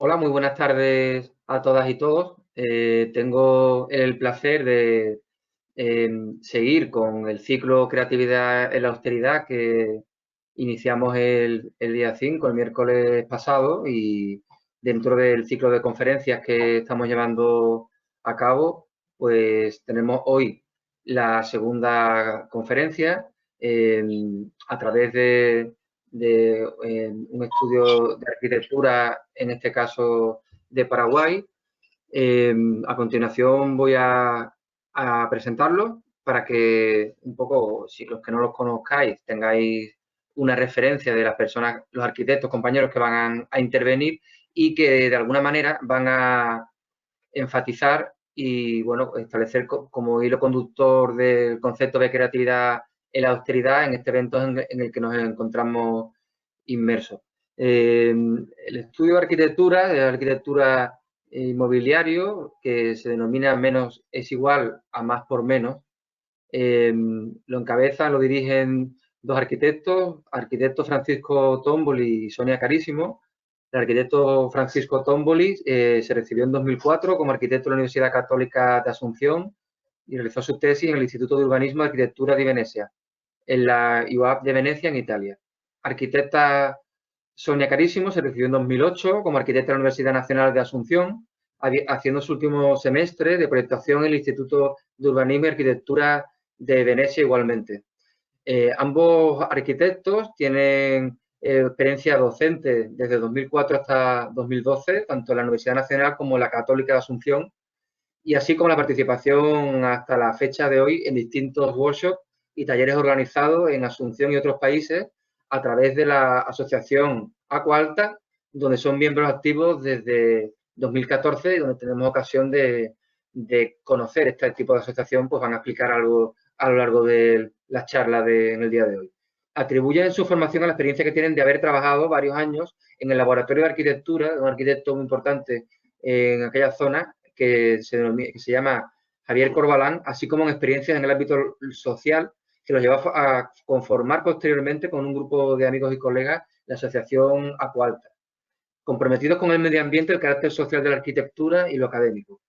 Hola, muy buenas tardes a todas y todos. Tengo el placer de seguir con el ciclo Creatividad en la Austeridad que iniciamos el día 5, el miércoles pasado, y dentro del ciclo de conferencias que estamos llevando a cabo, pues tenemos hoy la segunda conferencia eh, a través de un estudio de arquitectura, en este caso de Paraguay. A continuación voy a presentarlo para que un poco, si los que no los conozcáis, tengáis una referencia de las personas, los arquitectos, compañeros que van a intervenir y que de alguna manera van a enfatizar y, bueno, establecer como hilo conductor del concepto de creatividad en la austeridad en este evento en el que nos encontramos inmersos. El estudio de arquitectura inmobiliario, que se denomina menos es igual a más por menos, lo encabezan, lo dirigen dos arquitectos, arquitecto Francisco Tomboli y Sonia Carísimo. El arquitecto Francisco Tomboli se recibió en 2004 como arquitecto de la Universidad Católica de Asunción y realizó su tesis en el Instituto de Urbanismo y Arquitectura de Venecia, en la IUAP de Venecia, en Italia. Arquitecta Sonia Carísimo se recibió en 2008 como arquitecta de la Universidad Nacional de Asunción, haciendo su último semestre de proyectación en el Instituto de Urbanismo y Arquitectura de Venecia igualmente. Ambos arquitectos tienen experiencia docente desde 2004 hasta 2012, tanto en la Universidad Nacional como en la Católica de Asunción, y así como la participación hasta la fecha de hoy en distintos workshops y talleres organizados en Asunción y otros países a través de la asociación Acualta, donde son miembros activos desde 2014 y donde tenemos ocasión de conocer este tipo de asociación, pues van a explicar algo a lo largo de las charlas en el día de hoy. Atribuyen su formación a la experiencia que tienen de haber trabajado varios años en el laboratorio de arquitectura de un arquitecto muy importante en aquella zona que se llama Javier Corbalán, así como en experiencias en el ámbito social que los llevó a conformar posteriormente con un grupo de amigos y colegas la asociación Acualta, comprometidos con el medio ambiente, el carácter social de la arquitectura y lo académico.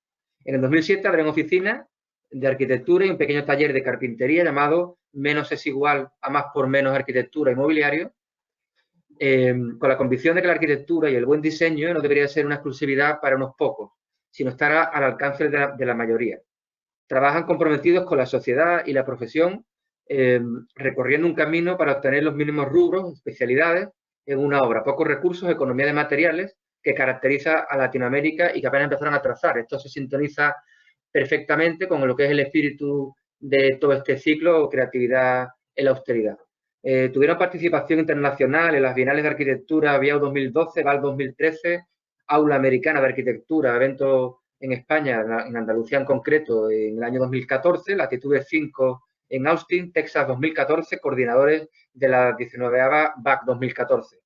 En el 2007 abren oficina de arquitectura y un pequeño taller de carpintería llamado Menos es igual a más por menos arquitectura inmobiliario, con la convicción de que la arquitectura y el buen diseño no debería ser una exclusividad para unos pocos, sino estar al alcance de la mayoría. Trabajan comprometidos con la sociedad y la profesión, recorriendo un camino para obtener los mínimos rubros, especialidades en una obra, pocos recursos, economía de materiales, que caracteriza a Latinoamérica y que apenas empezaron a trazar. Esto se sintoniza perfectamente con lo que es el espíritu de todo este ciclo, creatividad en la austeridad. Tuvieron participación internacional en las Bienales de Arquitectura VIAO 2012, VAL 2013, Aula Americana de Arquitectura, evento en España, en Andalucía en concreto, en el año 2014, Latitude 5 en Austin, Texas 2014, coordinadores de la 19ª BAC 2014.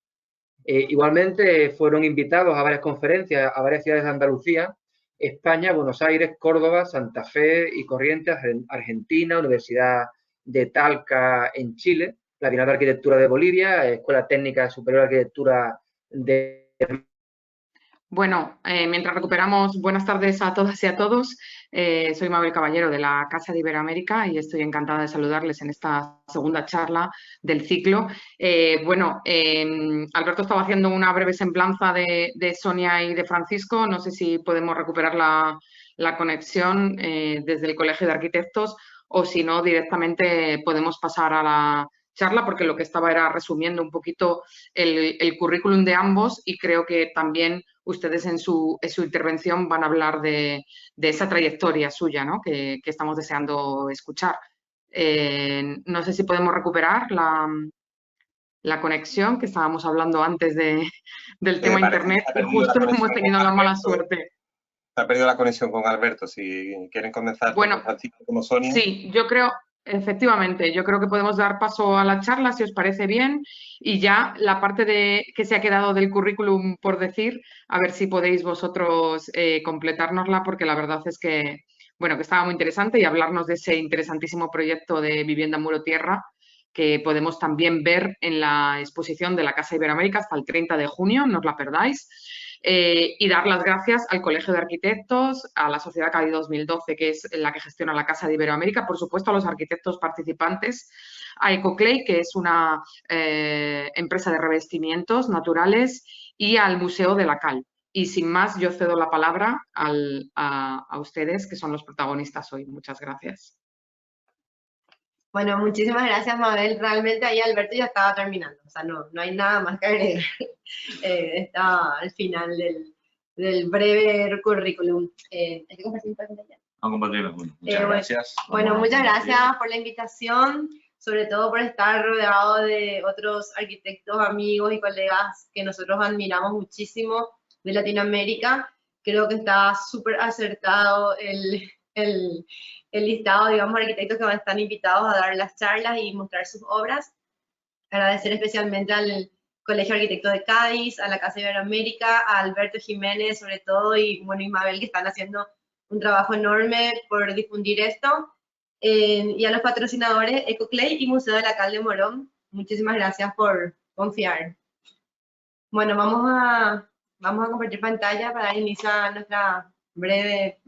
Igualmente fueron invitados a varias conferencias, a varias ciudades de Andalucía, España, Buenos Aires, Córdoba, Santa Fe y Corrientes, Argentina, Universidad de Talca en Chile, la Bienal de Arquitectura de Bolivia, Escuela Técnica Superior de Arquitectura de... Bueno, mientras recuperamos, buenas tardes a todas y a todos. Soy Mabel Caballero de la Casa de Iberoamérica y estoy encantada de saludarles en esta segunda charla del ciclo. Alberto estaba haciendo una breve semblanza de Sonia y de Francisco. No sé si podemos recuperar la conexión desde el Colegio de Arquitectos o si no, directamente podemos pasar a la charla porque lo que estaba era resumiendo un poquito el currículum de ambos y creo que también ustedes en su intervención van a hablar de esa trayectoria suya, ¿no? que estamos deseando escuchar. No sé si podemos recuperar la conexión, que estábamos hablando antes del tema Parece que Internet se ha y perdido la justo hemos conexión con tenido la mala Alberto. suerte. Se ha perdido la conexión con Alberto. Si quieren comenzar tanto Bueno, Francisco como Sonia. sí, yo creo, efectivamente, yo creo que podemos dar paso a la charla, si os parece bien, y ya la parte que se ha quedado del currículum por decir, a ver si podéis vosotros completárnosla, porque la verdad es que, bueno, que estaba muy interesante y hablarnos de ese interesantísimo proyecto de vivienda muro tierra que podemos también ver en la exposición de la Casa Iberoamérica hasta el 30 de junio, no os la perdáis. y dar las gracias al Colegio de Arquitectos, a la Sociedad Cádiz 2012, que es la que gestiona la Casa de Iberoamérica, por supuesto a los arquitectos participantes, a Ecoclay, que es una empresa de revestimientos naturales, y al Museo de la Cal. Y sin más, yo cedo la palabra a ustedes, que son los protagonistas hoy. Muchas gracias. Bueno, muchísimas gracias, Mabel. Realmente ahí Alberto ya estaba terminando, o sea, no hay nada más que agregar. Estaba al final del breve currículum. ¿Hay que compartir pantalla? Vamos a compartirlo. Bueno, muchas gracias. Bueno, muchas gracias por la invitación, sobre todo por estar rodeado de otros arquitectos, amigos y colegas que nosotros admiramos muchísimo de Latinoamérica. Creo que está súper acertado el listado, digamos, de arquitectos que están invitados a dar las charlas y mostrar sus obras. Agradecer especialmente al Colegio de Arquitectos de Cádiz, a la Casa Iberoamérica, a Alberto Jiménez sobre todo, y bueno, y Mabel, que están haciendo un trabajo enorme por difundir esto, y a los patrocinadores Ecoclay y Museo de la Cal de Morón. Muchísimas gracias por confiar. Bueno, vamos a compartir pantalla para dar inicio a nuestra breve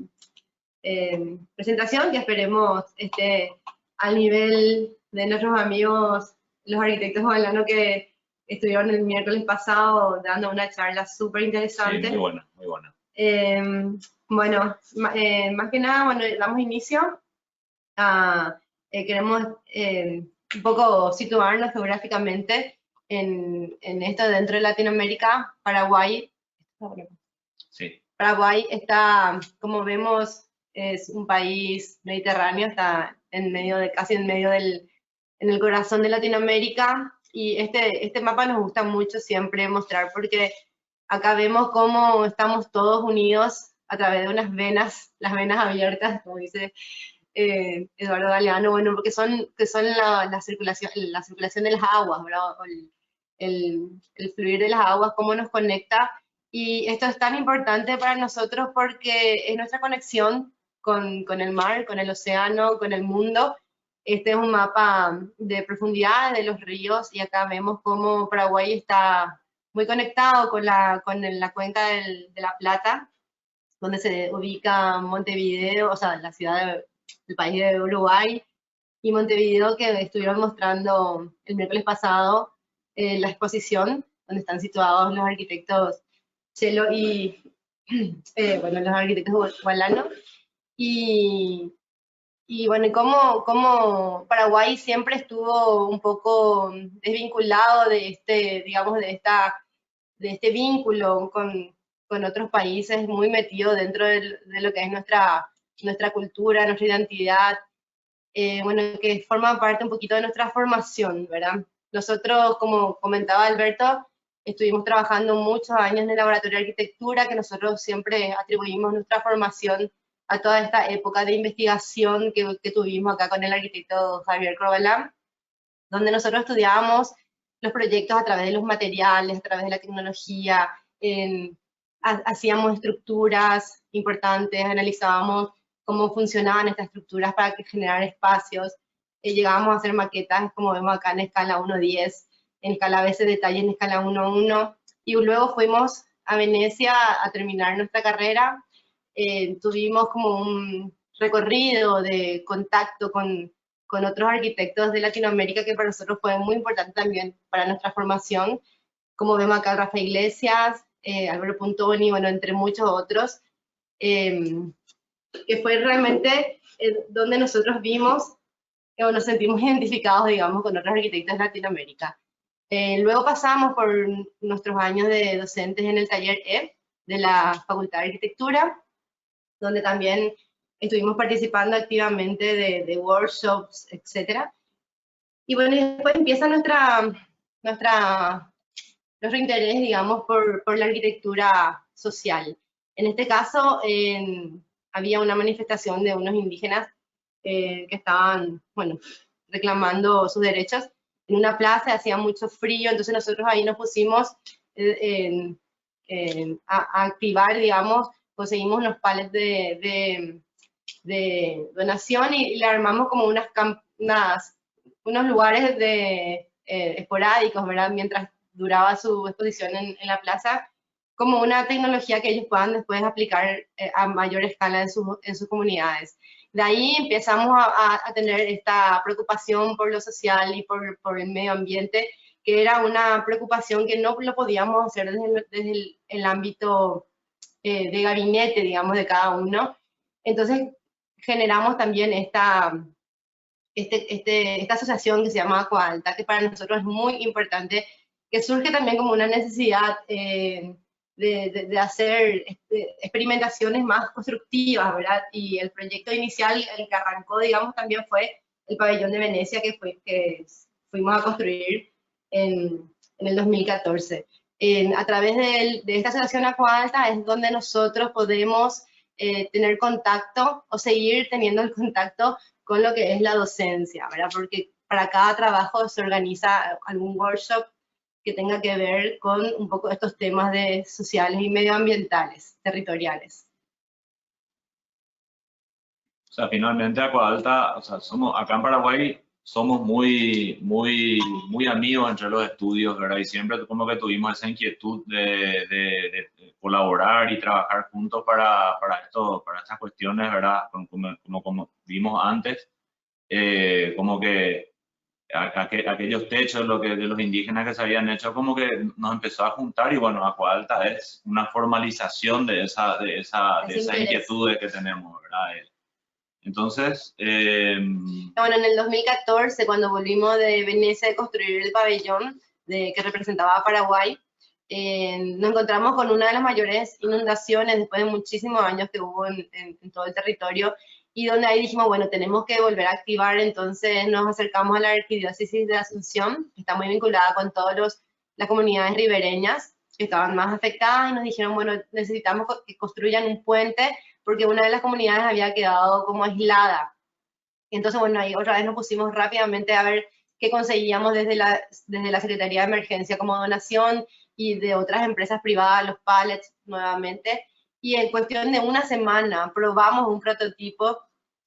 presentación, que esperemos esté al nivel de nuestros amigos, los arquitectos jovelanos que estuvieron el miércoles pasado dando una charla súper interesante. Sí, muy buena, muy buena. Bueno, más que nada, bueno, damos inicio a, queremos un poco situarnos geográficamente en esto dentro de Latinoamérica. Paraguay, sí. Paraguay está, como vemos, es un país mediterráneo, está en medio casi en medio en el corazón de Latinoamérica, y este mapa nos gusta mucho siempre mostrar porque acá vemos cómo estamos todos unidos a través de unas venas, las venas abiertas, como dice Eduardo Galeano, bueno, porque son la circulación de las aguas, ¿verdad? El fluir de las aguas, cómo nos conecta. Y esto es tan importante para nosotros porque es nuestra conexión con el mar, con el océano, con el mundo. Este es un mapa de profundidad de los ríos, y acá vemos cómo Paraguay está muy conectado con la cuenca de la Plata, donde se ubica Montevideo, o sea, la ciudad del país de Uruguay, y Montevideo, que estuvieron mostrando el miércoles pasado la exposición, donde están situados los arquitectos Chelo y, bueno, los arquitectos gualanos. Y bueno, como Paraguay siempre estuvo un poco desvinculado de digamos, de este vínculo con otros países, muy metido dentro de lo que es nuestra cultura, nuestra identidad, bueno, que forma parte un poquito de nuestra formación, ¿verdad? Nosotros, como comentaba Alberto, estuvimos trabajando muchos años en el laboratorio de arquitectura, que nosotros siempre atribuimos nuestra formación a toda esta época de investigación que tuvimos acá con el arquitecto Javier Corbalán, donde nosotros estudiábamos los proyectos a través de los materiales, a través de la tecnología, hacíamos estructuras importantes, analizábamos cómo funcionaban estas estructuras para generar espacios, llegábamos a hacer maquetas, como vemos acá, en escala 1:10, en escala a veces detalle en escala 1:1, y luego fuimos a Venecia a terminar nuestra carrera. Tuvimos como un recorrido de contacto con otros arquitectos de Latinoamérica, que para nosotros fue muy importante también para nuestra formación, como vemos acá Rafa Iglesias, Álvaro Puntoni, bueno, entre muchos otros, que fue realmente donde nosotros vimos o nos sentimos identificados, digamos, con otros arquitectos de Latinoamérica. Luego pasamos por nuestros años de docentes en el taller E de la Facultad de Arquitectura, donde también estuvimos participando activamente de workshops, etc. Y bueno, y después empieza nuestro interés, digamos, por la arquitectura social. En este caso, había una manifestación de unos indígenas que estaban, bueno, reclamando sus derechos en una plaza, hacía mucho frío, entonces nosotros ahí nos pusimos a activar, digamos, conseguimos unos palets de donación y le armamos como unos lugares esporádicos, ¿verdad? Mientras duraba su exposición en la plaza, como una tecnología que ellos puedan después aplicar a mayor escala en sus comunidades. De ahí empezamos a tener esta preocupación por lo social y por el medio ambiente, que era una preocupación que no lo podíamos hacer desde el ámbito de gabinete, digamos, de cada uno. Entonces generamos también esta asociación que se llama Acualta, que para nosotros es muy importante, que surge también como una necesidad de hacer experimentaciones más constructivas, ¿verdad? Y el proyecto inicial, el que arrancó, digamos, también fue el pabellón de Venecia que fuimos a construir en el 2014. A través de esta asociación Acualta es donde nosotros podemos tener contacto o seguir teniendo el contacto con lo que es la docencia, ¿verdad? Porque para cada trabajo se organiza algún workshop que tenga que ver con un poco estos temas de sociales y medioambientales, territoriales. O sea, finalmente Acualta, o sea, acá en Paraguay somos muy amigos entre los estudios, ¿verdad? Y siempre como que tuvimos esa inquietud de colaborar y trabajar juntos para estas cuestiones, ¿verdad? Como vimos antes, como que aquellos techos de los indígenas que se habían hecho, como que nos empezó a juntar y bueno, Acualta es una formalización de esas inquietudes que tenemos, ¿verdad? Entonces, bueno, en el 2014, cuando volvimos de Venecia a construir el pabellón que representaba a Paraguay, nos encontramos con una de las mayores inundaciones después de muchísimos años que hubo en todo el territorio, y donde ahí dijimos, bueno, tenemos que volver a activar. Entonces nos acercamos a la Arquidiócesis de Asunción, que está muy vinculada con todas las comunidades ribereñas que estaban más afectadas, y nos dijeron, bueno, necesitamos que construyan un puente porque una de las comunidades había quedado como aislada. Entonces, bueno, ahí otra vez nos pusimos rápidamente a ver qué conseguíamos desde la Secretaría de Emergencia como donación y de otras empresas privadas, los pallets nuevamente. Y en cuestión de una semana probamos un prototipo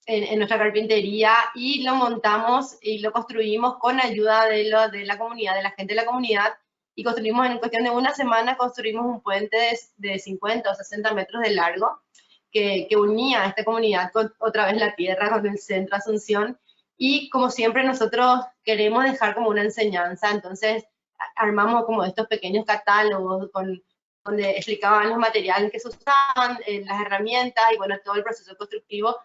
en nuestra carpintería y lo montamos y lo construimos con ayuda de la comunidad, de la gente de la comunidad. Y construimos en cuestión de una semana, construimos un puente de 50 o 60 metros de largo que unía a esta comunidad con otra vez la tierra, con el centro Asunción. Y como siempre nosotros queremos dejar como una enseñanza, entonces armamos como estos pequeños catálogos donde explicaban los materiales que se usaban, las herramientas y bueno, todo el proceso constructivo,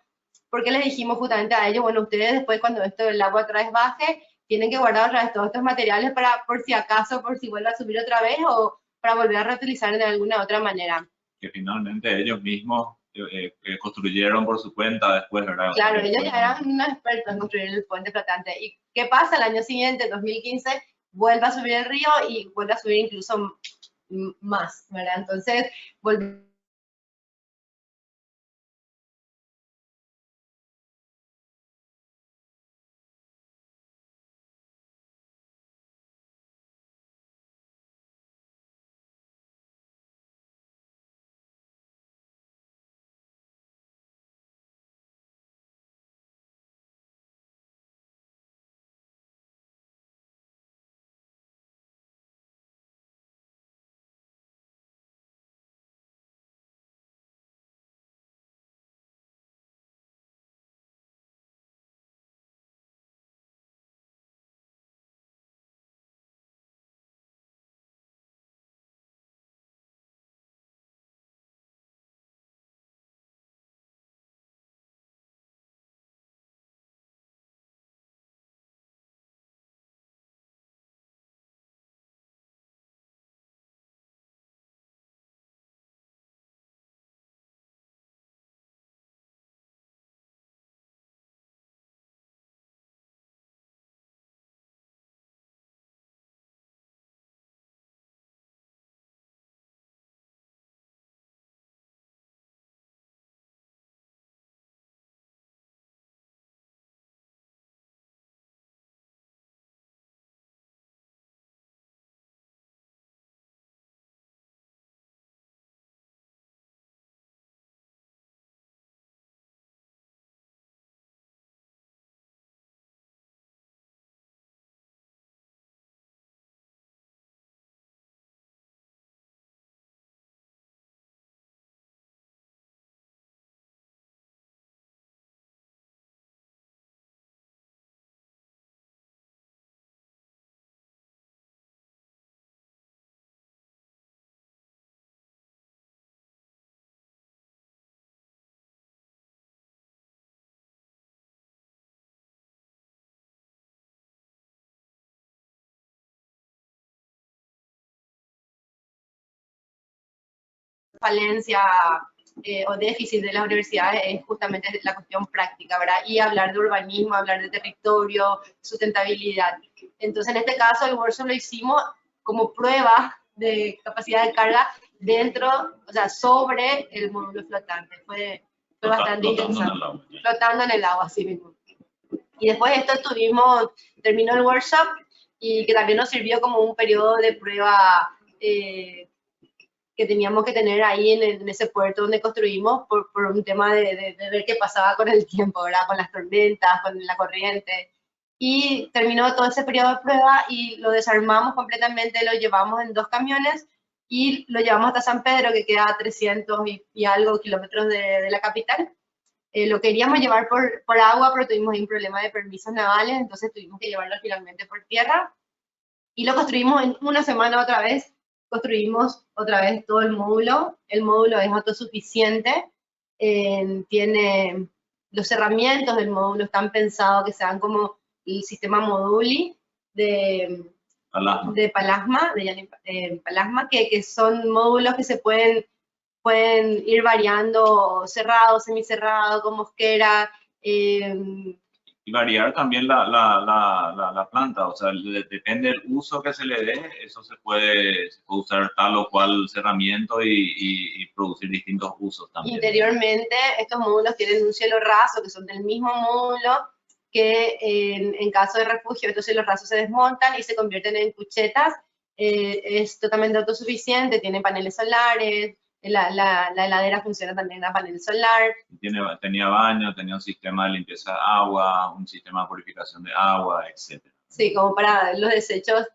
porque les dijimos justamente a ellos, bueno, ustedes después cuando esto del agua otra vez baje, tienen que guardar otra vez todos estos materiales por si acaso, por si vuelve a subir otra vez o para volver a reutilizar de alguna otra manera. Que finalmente ellos mismos construyeron por su cuenta después, ¿verdad? Claro, ellos ya eran unos expertos en construir el puente flotante. ¿Y qué pasa? El año siguiente, 2015, vuelve a subir el río y vuelve a subir incluso más, ¿verdad? Entonces, volvemos falencia o déficit de las universidades es justamente la cuestión práctica, ¿verdad? Y hablar de urbanismo, hablar de territorio, sustentabilidad. Entonces, en este caso, el workshop lo hicimos como prueba de capacidad de carga dentro, o sea, sobre el módulo flotante. Fue bastante interesante. Flotando en el agua, así mismo. Y después de esto terminó el workshop y que también nos sirvió como un periodo de prueba que teníamos que tener ahí en ese puerto donde construimos por un tema de ver qué pasaba con el tiempo, ¿verdad? Con las tormentas, con la corriente. Y terminó todo ese periodo de prueba y lo desarmamos completamente, lo llevamos en 2 camiones y lo llevamos hasta San Pedro, que queda a 300 y algo kilómetros de la capital. Lo queríamos llevar por agua, pero tuvimos ahí un problema de permisos navales, entonces tuvimos que llevarlo finalmente por tierra. Y lo construimos en una semana otra vez. Construimos otra vez todo el módulo. El módulo es autosuficiente. Tiene los cerramientos del módulo, están pensados que sean como el sistema Moduli de Palasma, que son módulos que se pueden ir variando cerrado, semicerrado, con mosquera. Y variar también la planta, o sea, depende del uso que se le dé, eso se puede usar tal o cual cerramiento y producir distintos usos también. Interiormente, estos módulos tienen un cielo raso, que son del mismo módulo, que en caso de refugio, estos cielos rasos se desmontan y se convierten en cuchetas. Es totalmente autosuficiente, tiene paneles solares, la heladera funciona también a panel solar. Tenía baño, tenía un sistema de limpieza de agua, un sistema de purificación de agua, etc. Sí, como para los desechos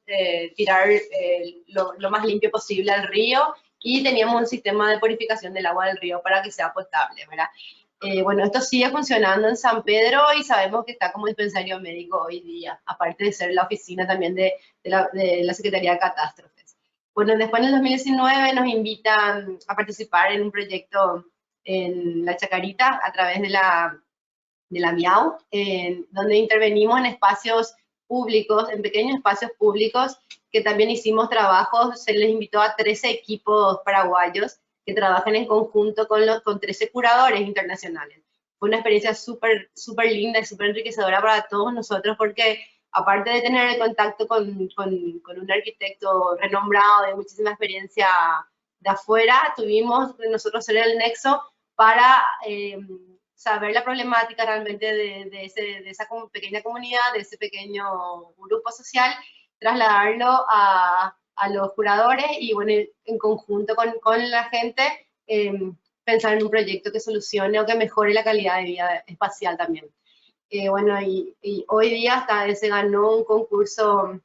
tirar lo más limpio posible al río, y teníamos un sistema de purificación del agua del río para que sea potable, ¿verdad? Bueno, esto sigue funcionando en San Pedro y sabemos que está como dispensario médico hoy día, aparte de ser la oficina también de la Secretaría de Catástrofes. Bueno, después en el 2019 nos invitan a participar en un proyecto en La Chacarita a través de la Miau, donde intervenimos en espacios públicos, en pequeños espacios públicos, que también hicimos trabajos. Se les invitó a 13 equipos paraguayos que trabajan en conjunto con 13 curadores internacionales. Fue una experiencia súper linda y súper enriquecedora para todos nosotros, porque aparte de tener el contacto con un arquitecto renombrado de muchísima experiencia de afuera, tuvimos nosotros ser el nexo para saber la problemática realmente de esa pequeña comunidad, de ese pequeño grupo social, trasladarlo a los curadores y, bueno, en conjunto con la gente, pensar en un proyecto que solucione o que mejore la calidad de vida espacial también. Bueno, y hoy día hasta se ganó un concurso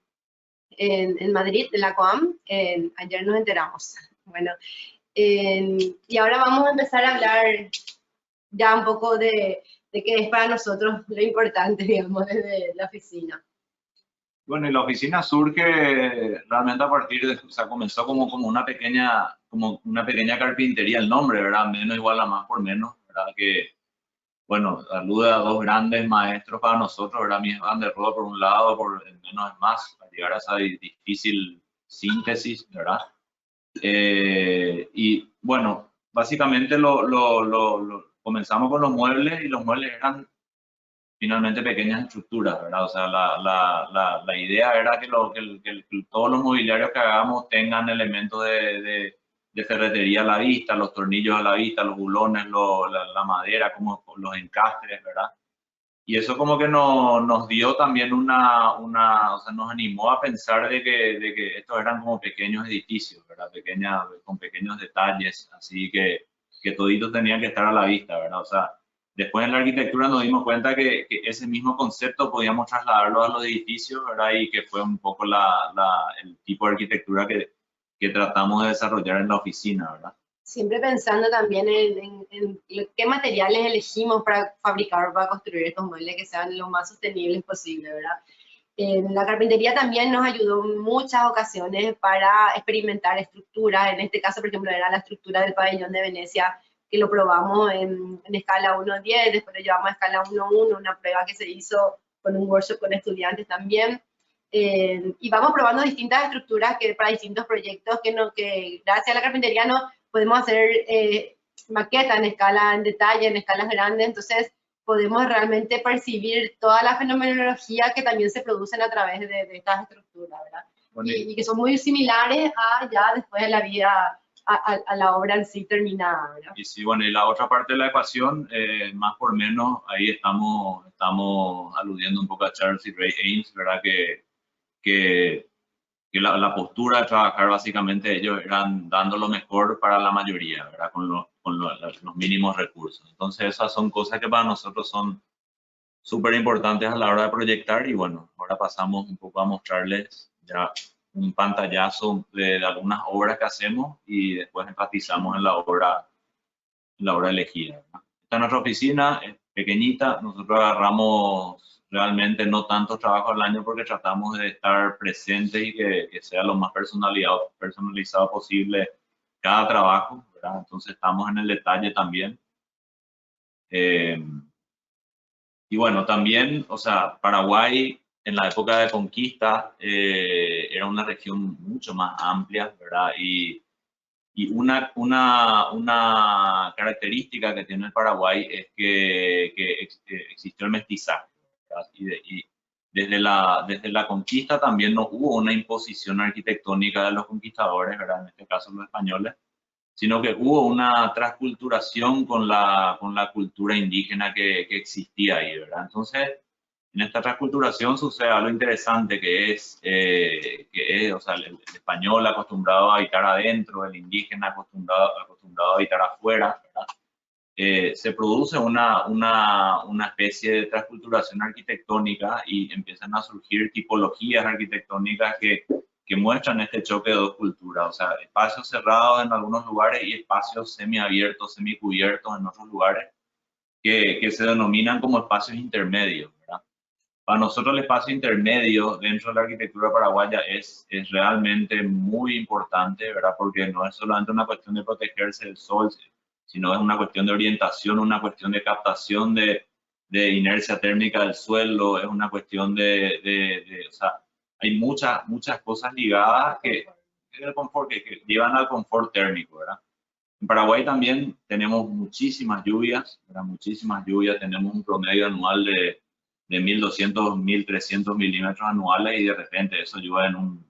en Madrid, de la COAM, ayer nos enteramos. Bueno, y ahora vamos a empezar a hablar ya un poco de qué es para nosotros lo importante, digamos, desde la oficina. Bueno, y la oficina surge realmente a partir de, o sea, comenzó como una pequeña carpintería, el nombre, ¿verdad? Menos igual a más por menos, ¿verdad? Que, bueno, alude a 2 grandes maestros para nosotros, ¿verdad? Mies van der Rohe por un lado, por el menos es más, para llegar a esa difícil síntesis, ¿verdad? Y bueno, básicamente comenzamos con los muebles, y los muebles eran finalmente pequeñas estructuras, ¿verdad? O sea, la idea era que todos los mobiliarios que hagamos tengan elementos de ferretería a la vista, los tornillos a la vista, los bulones, la madera, como los encastres, ¿verdad? Y eso como que nos dio también o sea, nos animó a pensar de que estos eran como pequeños edificios, ¿verdad? Con pequeños detalles, así que toditos tenían que estar a la vista, ¿verdad? O sea, después en la arquitectura nos dimos cuenta que ese mismo concepto podíamos trasladarlo a los edificios, ¿verdad? Y que fue un poco el tipo de arquitectura que tratamos de desarrollar en la oficina, ¿verdad? Siempre pensando también en qué materiales elegimos para fabricar, para construir estos muebles que sean lo más sostenibles posible, ¿verdad? La carpintería también nos ayudó en muchas ocasiones para experimentar estructuras. En este caso, por ejemplo, era la estructura del pabellón de Venecia, que lo probamos en escala 1:10, después lo llevamos a escala 1:1, una prueba que se hizo con un workshop con estudiantes también. Y vamos probando distintas estructuras para distintos proyectos que gracias a la carpintería nos podemos hacer maqueta en escala, en detalle, en escalas grandes, entonces podemos realmente percibir toda la fenomenología que también se producen a través de estas estructuras, ¿verdad? Y que son muy similares a ya después de la vida, a la obra en sí terminada, ¿verdad? Y sí, bueno, y la otra parte de la ecuación, más por menos, ahí estamos aludiendo un poco a Charles y Ray Ames, ¿verdad? Que la postura de trabajar, básicamente, ellos eran dando lo mejor para la mayoría, ¿verdad? Con los mínimos recursos. Entonces, esas son cosas que para nosotros son súper importantes a la hora de proyectar, y bueno, ahora pasamos un poco a mostrarles ya un pantallazo de algunas obras que hacemos y después enfatizamos en la obra elegida, ¿verdad? Esta es nuestra oficina, es pequeñita, nosotros agarramos realmente no tantos trabajos al año porque tratamos de estar presentes y que sea lo más personalizado posible cada trabajo, ¿verdad? Entonces estamos en el detalle también. Y bueno, también, o sea, Paraguay en la época de conquista era una región mucho más amplia, ¿verdad? Y una característica que tiene el Paraguay es que existió el mestizaje, ¿verdad? Y desde la conquista también no hubo una imposición arquitectónica de los conquistadores, ¿verdad? En este caso los españoles, sino que hubo una transculturación con la cultura indígena que existía ahí, ¿verdad? Entonces, en esta transculturación sucede algo interesante que es, o sea, el español acostumbrado a habitar adentro, el indígena acostumbrado a habitar afuera, ¿verdad? Se produce una especie de transculturación arquitectónica y empiezan a surgir tipologías arquitectónicas que muestran este choque de dos culturas, o sea, espacios cerrados en algunos lugares y espacios semiabiertos, semicubiertos en otros lugares, que se denominan como espacios intermedios, ¿verdad? Para nosotros el espacio intermedio dentro de la arquitectura paraguaya es realmente muy importante, ¿verdad? Porque no es solamente una cuestión de protegerse del sol, sino es una cuestión de orientación, una cuestión de captación de inercia térmica del suelo, es una cuestión o sea, hay muchas cosas ligadas que llevan al confort térmico, ¿verdad? En Paraguay también tenemos muchísimas lluvias, ¿verdad? Muchísimas lluvias, tenemos un promedio anual de 1.200, 1.300 milímetros anuales, y de repente eso llueve en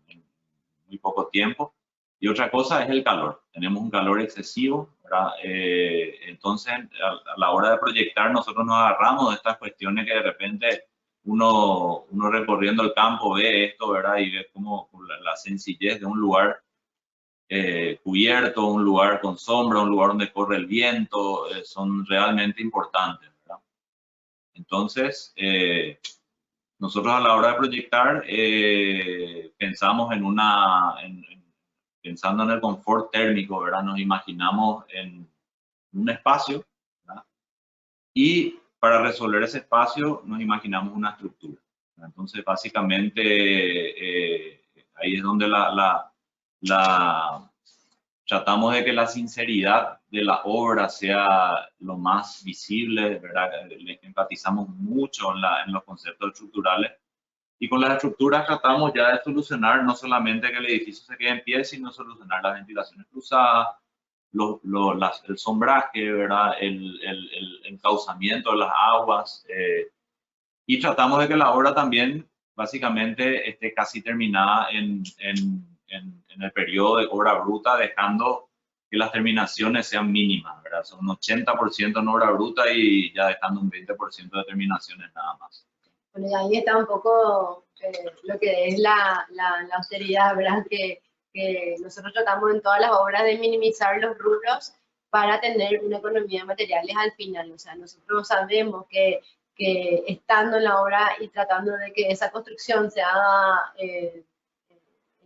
muy poco tiempo. Y otra cosa es el calor. Tenemos un calor excesivo, ¿verdad? Entonces, a la hora de proyectar, nosotros nos agarramos de estas cuestiones que de repente uno recorriendo el campo ve esto, ¿verdad? Y ve como la sencillez de un lugar cubierto, un lugar con sombra, un lugar donde corre el viento, son realmente importantes, ¿verdad? Entonces, nosotros a la hora de proyectar pensamos pensando en el confort térmico, ¿verdad? Nos imaginamos en un espacio, ¿verdad? Y para resolver ese espacio nos imaginamos una estructura, ¿verdad? Entonces, básicamente, ahí es donde tratamos de que la sinceridad de la obra sea lo más visible, ¿verdad? Le enfatizamos mucho en los conceptos estructurales, y con las estructuras tratamos ya de solucionar no solamente que el edificio se quede en pie, sino solucionar las ventilaciones cruzadas, el sombraje, ¿verdad? El encauzamiento de las aguas, y tratamos de que la obra también básicamente esté casi terminada en el periodo de obra bruta, dejando que las terminaciones sean mínimas, ¿verdad? Son un 80% en obra bruta y ya dejando un 20% de terminaciones nada más. Bueno, y ahí está un poco lo que es la austeridad, ¿verdad? Que nosotros tratamos en todas las obras de minimizar los rubros para tener una economía de materiales al final. O sea, nosotros sabemos que estando en la obra y tratando de que esa construcción se haga en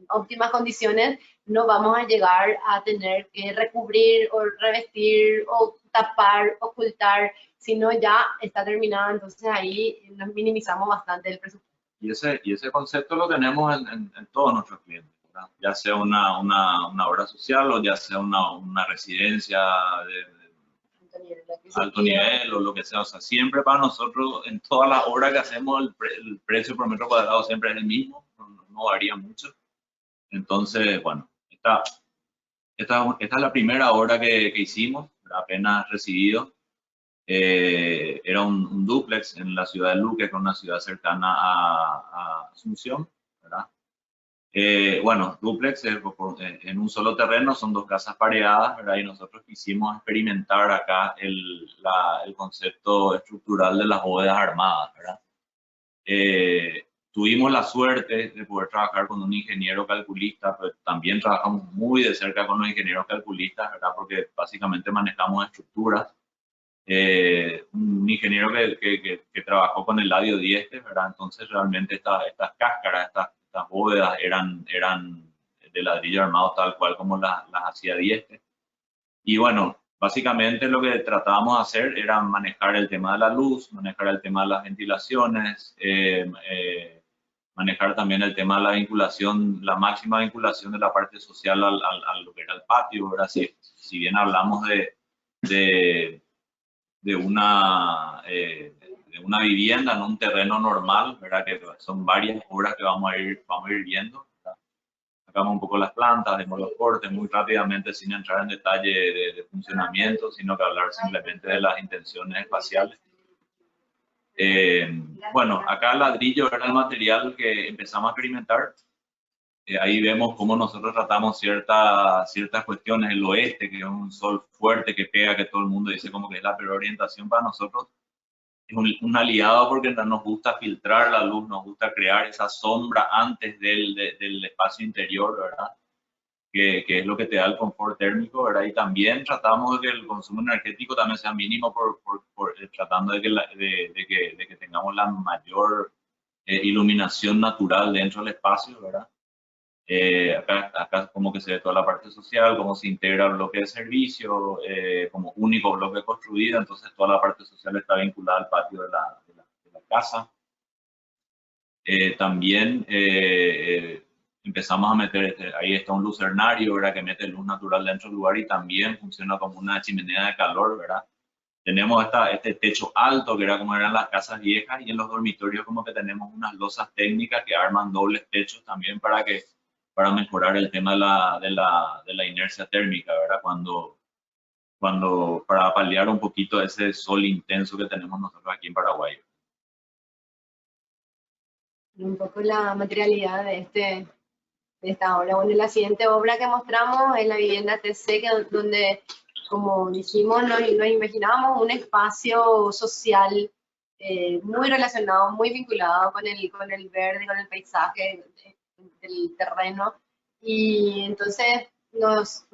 óptimas condiciones, no vamos a llegar a tener que recubrir o revestir o tapar, ocultar, sino ya está terminada. Entonces ahí nos minimizamos bastante el presupuesto. Y ese concepto lo tenemos en todos nuestros clientes, ¿verdad? Ya sea una obra social o ya sea una residencia de alto nivel o lo que sea. O sea, siempre para nosotros, en todas las obras que hacemos, el precio por metro cuadrado siempre es el mismo, no varía mucho. Entonces, bueno, Esta es la primera obra que hicimos, apenas recibido. Era un dúplex en la ciudad de Luque, que es una ciudad cercana a Asunción, ¿verdad? Bueno, dúplex en un solo terreno, son 2 casas pareadas, ¿verdad? Y nosotros quisimos experimentar acá el concepto estructural de las bóvedas armadas, ¿verdad? Tuvimos la suerte de poder trabajar con un ingeniero calculista, pero también trabajamos muy de cerca con los ingenieros calculistas, ¿verdad? Porque básicamente manejamos estructuras. Un ingeniero que trabajó con el Eladio Dieste, ¿verdad? Entonces realmente estas cáscaras, estas bóvedas eran de ladrillo armado tal cual como las hacía Dieste. Y bueno, básicamente lo que tratábamos de hacer era manejar el tema de la luz, manejar el tema de las ventilaciones, manejar también el tema de la vinculación, la máxima vinculación de la parte social a lo que era el patio, ¿verdad? Si bien hablamos de una vivienda en un terreno normal, ¿verdad? Que son varias obras que vamos a ir viendo. ¿Verdad? Sacamos un poco las plantas, vemos los cortes muy rápidamente sin entrar en detalle de funcionamiento, sino que hablar simplemente de las intenciones espaciales. Bueno, acá el ladrillo era el material que empezamos a experimentar. Ahí vemos cómo nosotros tratamos ciertas cuestiones. El oeste, que es un sol fuerte que pega, que todo el mundo dice como que es la peor orientación para nosotros. Es un aliado porque nos gusta filtrar la luz, nos gusta crear esa sombra antes del espacio interior, ¿verdad? Que es lo que te da el confort térmico, ¿verdad? Y también tratamos de que el consumo energético también sea mínimo tratando de que tengamos la mayor iluminación natural dentro del espacio, ¿verdad? Acá como que se ve toda la parte social, cómo se integra el bloque de servicio, como único bloque construido, entonces toda la parte social está vinculada al patio de la casa. También empezamos a meter, ahí está un lucernario, ¿verdad? Que mete luz natural dentro del lugar y también funciona como una chimenea de calor, ¿verdad? Tenemos este techo alto, que era como eran las casas viejas, y en los dormitorios como que tenemos unas losas técnicas que arman dobles techos también para mejorar el tema de la inercia térmica, ¿verdad? Para paliar un poquito ese sol intenso que tenemos nosotros aquí en Paraguay. Un poco la materialidad de esta obra. Bueno, la siguiente obra que mostramos es la vivienda TC, donde, como dijimos, nos imaginábamos un espacio social muy relacionado, muy vinculado con el verde, con el paisaje del terreno. Y entonces nos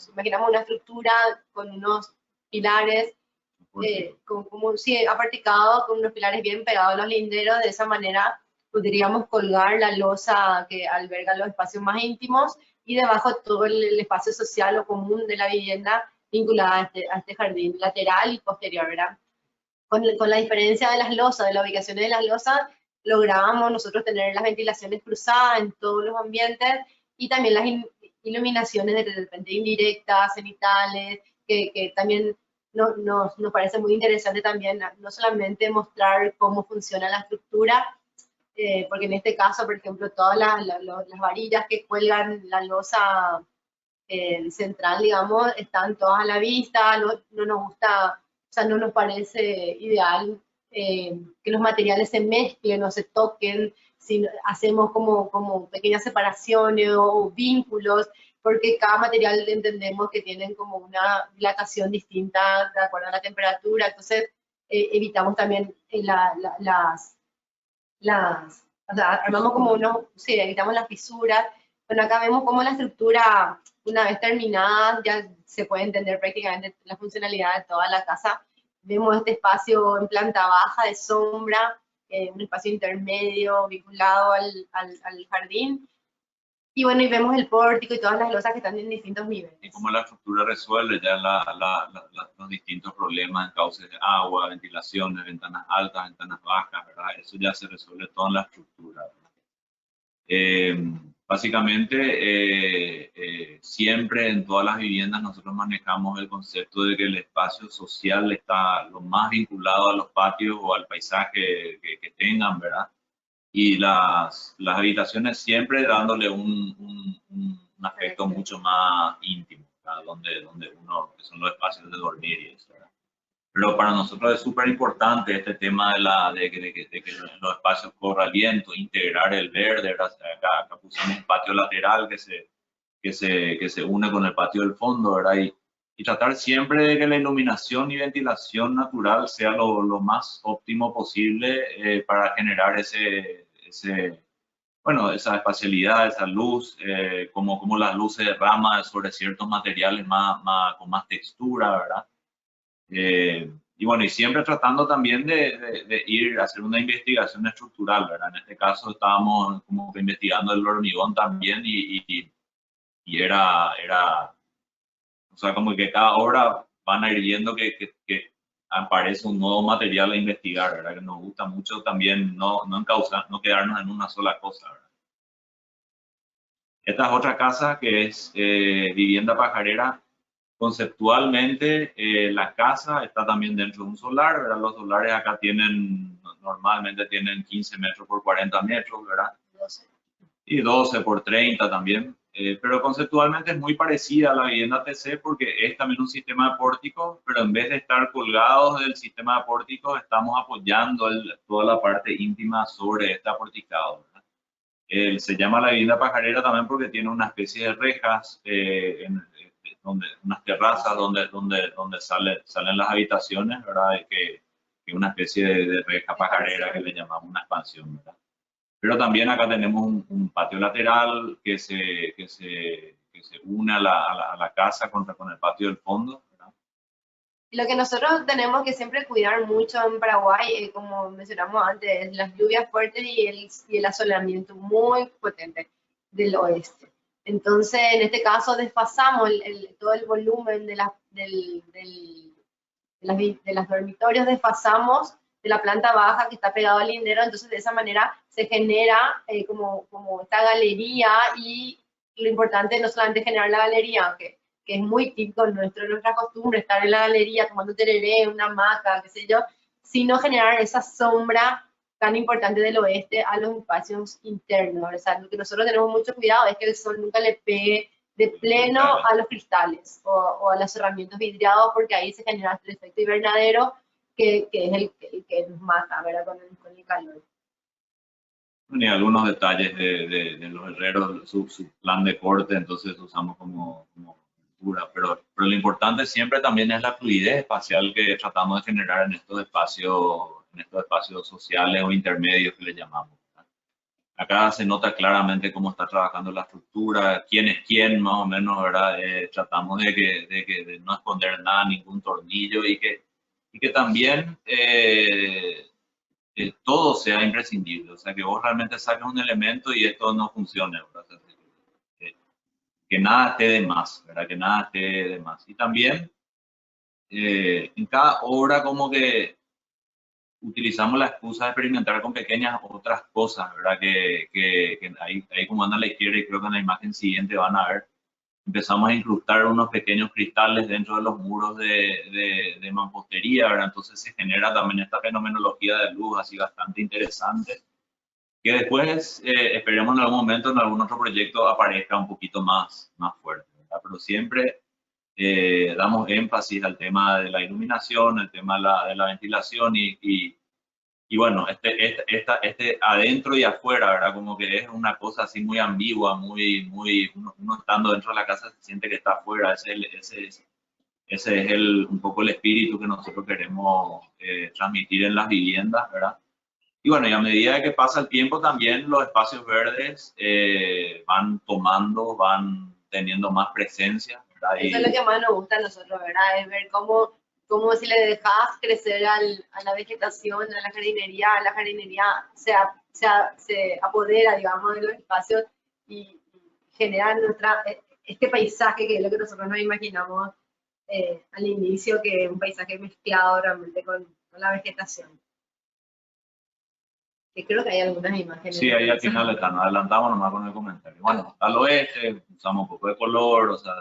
imaginamos una estructura con unos pilares, aparticado, con unos pilares bien pegados a los linderos. De esa manera podríamos colgar la losa que alberga los espacios más íntimos y debajo todo el espacio social o común de la vivienda vinculada a este jardín lateral y posterior, ¿verdad? Con la diferencia de las losas, de la ubicación de las losas, lográbamos nosotros tener las ventilaciones cruzadas en todos los ambientes y también las iluminaciones de repente indirectas, cenitales, que también nos parece muy interesante también, no solamente mostrar cómo funciona la estructura, porque en este caso, por ejemplo, todas las varillas que cuelgan la losa central, digamos, están todas a la vista, no nos gusta, o sea, no nos parece ideal que los materiales se mezclen o se toquen, si hacemos como pequeñas separaciones o vínculos, porque cada material entendemos que tienen como una dilatación distinta de acuerdo a la temperatura, entonces evitamos también o sea, armamos como sí, evitamos las fisuras. Bueno, acá vemos cómo la estructura, una vez terminada, ya se puede entender prácticamente la funcionalidad de toda la casa. Vemos este espacio en planta baja de sombra, un espacio intermedio vinculado al jardín. Y bueno, y vemos el pórtico y todas las losas que están en distintos niveles. Y cómo la estructura resuelve ya los distintos problemas en cauces de agua, ventilaciones, ventanas altas, ventanas bajas, ¿verdad? Eso ya se resuelve todo en la estructura. Básicamente, siempre en todas las viviendas nosotros manejamos el concepto de que el espacio social está lo más vinculado a los patios o al paisaje que tengan, ¿verdad? Y las habitaciones siempre dándole un aspecto mucho más íntimo. acá donde uno, que son los espacios de dormir y eso, ¿verdad? Pero para nosotros es súper importante este tema de que en los espacios corra viento, integrar el verde, ¿verdad? Acá pusimos un patio lateral que se une con el patio del fondo, ¿verdad? Y tratar siempre de que la iluminación y ventilación natural sea lo más óptimo posible para generar bueno, esa espacialidad, esa luz, como la luz se derrama sobre ciertos materiales con más textura, ¿verdad? Y bueno, y siempre tratando también de ir a hacer una investigación estructural, ¿verdad? En este caso estábamos como que investigando el hormigón también y o sea, como que cada hora van a ir viendo que aparece un nuevo material a investigar, ¿verdad? Que nos gusta mucho también no quedarnos en una sola cosa, ¿verdad? Esta es otra casa que es vivienda pajarera. Conceptualmente, la casa está también dentro de un solar, ¿verdad? Los solares acá normalmente tienen 15 metros por 40 metros, ¿verdad? 12. Y 12 por 30 también. Pero conceptualmente es muy parecida a la vivienda TC porque es también un sistema de pórtico, pero en vez de estar colgados del sistema de pórtico, estamos apoyando toda la parte íntima sobre este aporticado, ¿verdad? Se llama la vivienda pajarera también porque tiene una especie de rejas, unas terrazas donde salen las habitaciones, ¿verdad? Que una especie de reja pajarera que le llamamos una expansión, ¿verdad? Pero también acá tenemos un patio lateral que se une a la casa con el patio del fondo, ¿verdad? Y lo que nosotros tenemos que siempre cuidar mucho en Paraguay, como mencionamos antes, es las lluvias fuertes y el asolamiento muy potente del oeste. Entonces, en este caso, desfasamos todo el volumen de las dormitorios, desfasamos de la planta baja que está pegado al lindero, entonces de esa manera se genera como esta galería, y lo importante no solamente generar la galería, que es muy típico nuestra costumbre, estar en la galería tomando tereré, una hamaca, qué sé yo, sino generar esa sombra tan importante del oeste a los espacios internos. O sea, lo que nosotros tenemos mucho cuidado es que el sol nunca le pegue de pleno a los cristales o a los cerramientos vidriados, porque ahí se genera el efecto invernadero que es el que nos mata, ¿verdad? Con el calor. Y algunos detalles de los herreros, su plan de corte, entonces usamos como pintura, pero lo importante siempre también es la fluidez espacial que tratamos de generar en estos espacios sociales o intermedios que le llamamos, ¿verdad? Acá se nota claramente cómo está trabajando la estructura, quién es quién, más o menos, ¿verdad? Tratamos de no esconder nada, ningún tornillo, y que también todo sea imprescindible, o sea, que vos realmente saques un elemento y esto no funcione, ¿verdad? O sea, que nada esté de más, ¿verdad? Que nada esté de más. Y también en cada obra como que utilizamos la excusa de experimentar con pequeñas otras cosas, ¿verdad? Que ahí como anda a la izquierda, y creo que en la imagen siguiente van a ver, empezamos a incrustar unos pequeños cristales dentro de los muros de mampostería, ¿verdad? Entonces se genera también esta fenomenología de luz así bastante interesante, que después esperemos en algún momento en algún otro proyecto aparezca un poquito más fuerte, ¿verdad? Pero siempre damos énfasis al tema de la iluminación, el tema de la ventilación y bueno, este adentro y afuera, ¿verdad? Como que es una cosa así muy ambigua, uno estando dentro de la casa se siente que está afuera. Ese es un poco el espíritu que nosotros queremos transmitir en las viviendas, ¿verdad? Y bueno, y a medida que pasa el tiempo también los espacios verdes van teniendo más presencia, ¿verdad? Eso es lo que más nos gusta a nosotros, ¿verdad? Es ver cómo si le dejas crecer a la vegetación, a la jardinería se apodera, digamos, de los espacios y genera este paisaje que es lo que nosotros nos imaginamos al inicio, que es un paisaje mezclado realmente con la vegetación. Que creo que hay algunas imágenes. Sí, ahí al final nos adelantamos nomás con el comentario. Bueno, al oeste usamos un poco de color, o sea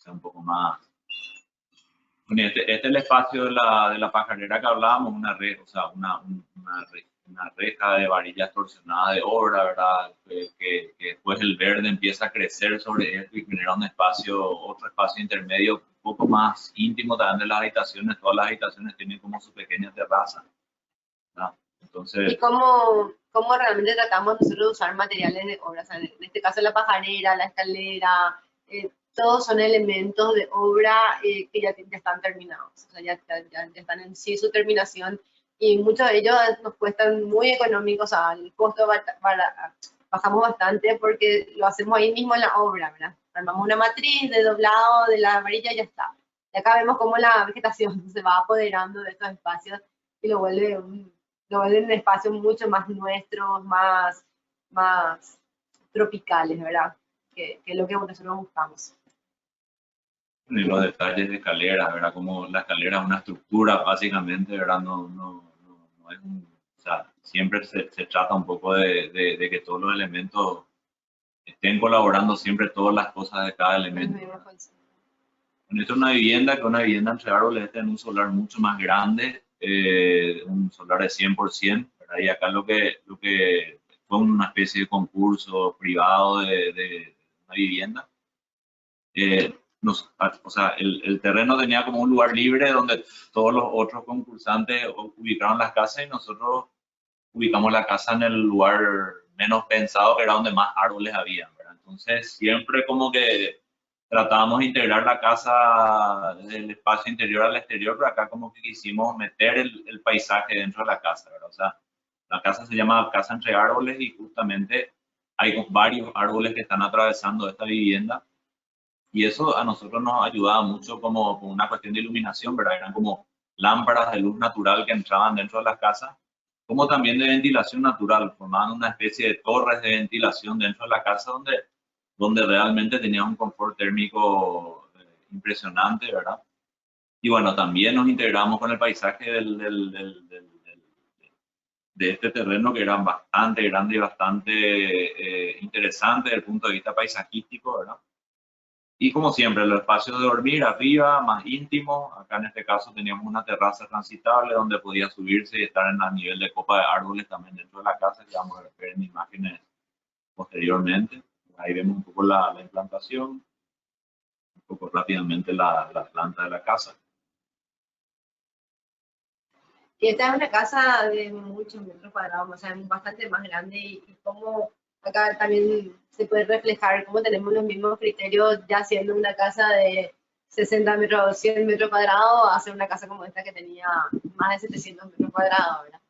un poco más. Bueno, este es el espacio de la pajarera que hablábamos, una red, o sea, una una reja de varillas torsionadas de obra, ¿verdad? Que después el verde empieza a crecer sobre esto y genera un espacio, otro espacio intermedio un poco más íntimo también de las habitaciones. Todas las habitaciones tienen como su pequeña terraza, ¿verdad? Entonces, ¿Y cómo realmente tratamos nosotros de usar materiales de obra? O sea, en este caso la pajarera, la escalera, todos son elementos de obra que ya están terminados, o sea, ya están en sí su terminación, y muchos de ellos nos cuestan muy económicos, o sea, el costo bajamos bastante porque lo hacemos ahí mismo en la obra, ¿verdad? Armamos una matriz de doblado de la varilla y ya está. Y acá vemos cómo la vegetación se va apoderando de estos espacios y lo vuelve un espacios mucho más nuestros, más tropicales, ¿verdad? Que es lo que nosotros buscamos. y los detalles de escaleras, ¿verdad? Como la escalera es una estructura, básicamente, ¿verdad? No es o sea, siempre se trata un poco de que todos los elementos estén colaborando siempre todas las cosas de cada elemento. Bueno, esto es una vivienda, que es una vivienda entre árboles, este es un solar mucho más grande, un solar de 100%, ¿verdad? Y acá lo que fue una especie de concurso privado de una vivienda. O sea, el terreno tenía como un lugar libre donde todos los otros concursantes ubicaron las casas y nosotros ubicamos la casa en el lugar menos pensado, que era donde más árboles había, ¿verdad? Entonces, siempre como que tratábamos de integrar la casa del espacio interior al exterior, pero acá como que quisimos meter el paisaje dentro de la casa, ¿verdad? O sea, la casa se llama Casa Entre Árboles y justamente hay varios árboles que están atravesando esta vivienda. Y eso a nosotros nos ayudaba mucho como una cuestión de iluminación, ¿verdad? Eran como lámparas de luz natural que entraban dentro de las casas, como también de ventilación natural. Formaban una especie de torres de ventilación dentro de la casa donde realmente tenía un confort térmico impresionante, ¿verdad? Y bueno, también nos integramos con el paisaje de este terreno, que era bastante grande y bastante interesante desde el punto de vista paisajístico, ¿verdad? Y como siempre, los espacios de dormir arriba, más íntimos. Acá en este caso teníamos una terraza transitable donde podía subirse y estar a nivel de copa de árboles también dentro de la casa, que vamos a ver en imágenes posteriormente. Ahí vemos un poco la implantación, un poco rápidamente la planta de la casa. Y esta es una casa de muchos metros cuadrados, o sea, bastante más grande, y como acá también se puede reflejar cómo tenemos los mismos criterios, ya siendo una casa de 60 metros, 100 metros cuadrados, a hacer una casa como esta que tenía más de 700 metros cuadrados, ¿verdad?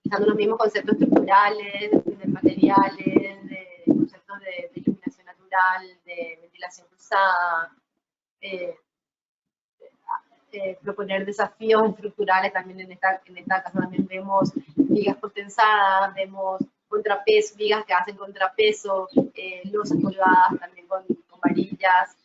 Usando los mismos conceptos estructurales, de materiales, de conceptos de iluminación natural, de ventilación cruzada, proponer desafíos estructurales. También en esta casa también vemos vigas potenciadas, vemos contrapeso, vigas que hacen contrapeso, losas colgadas también con varillas.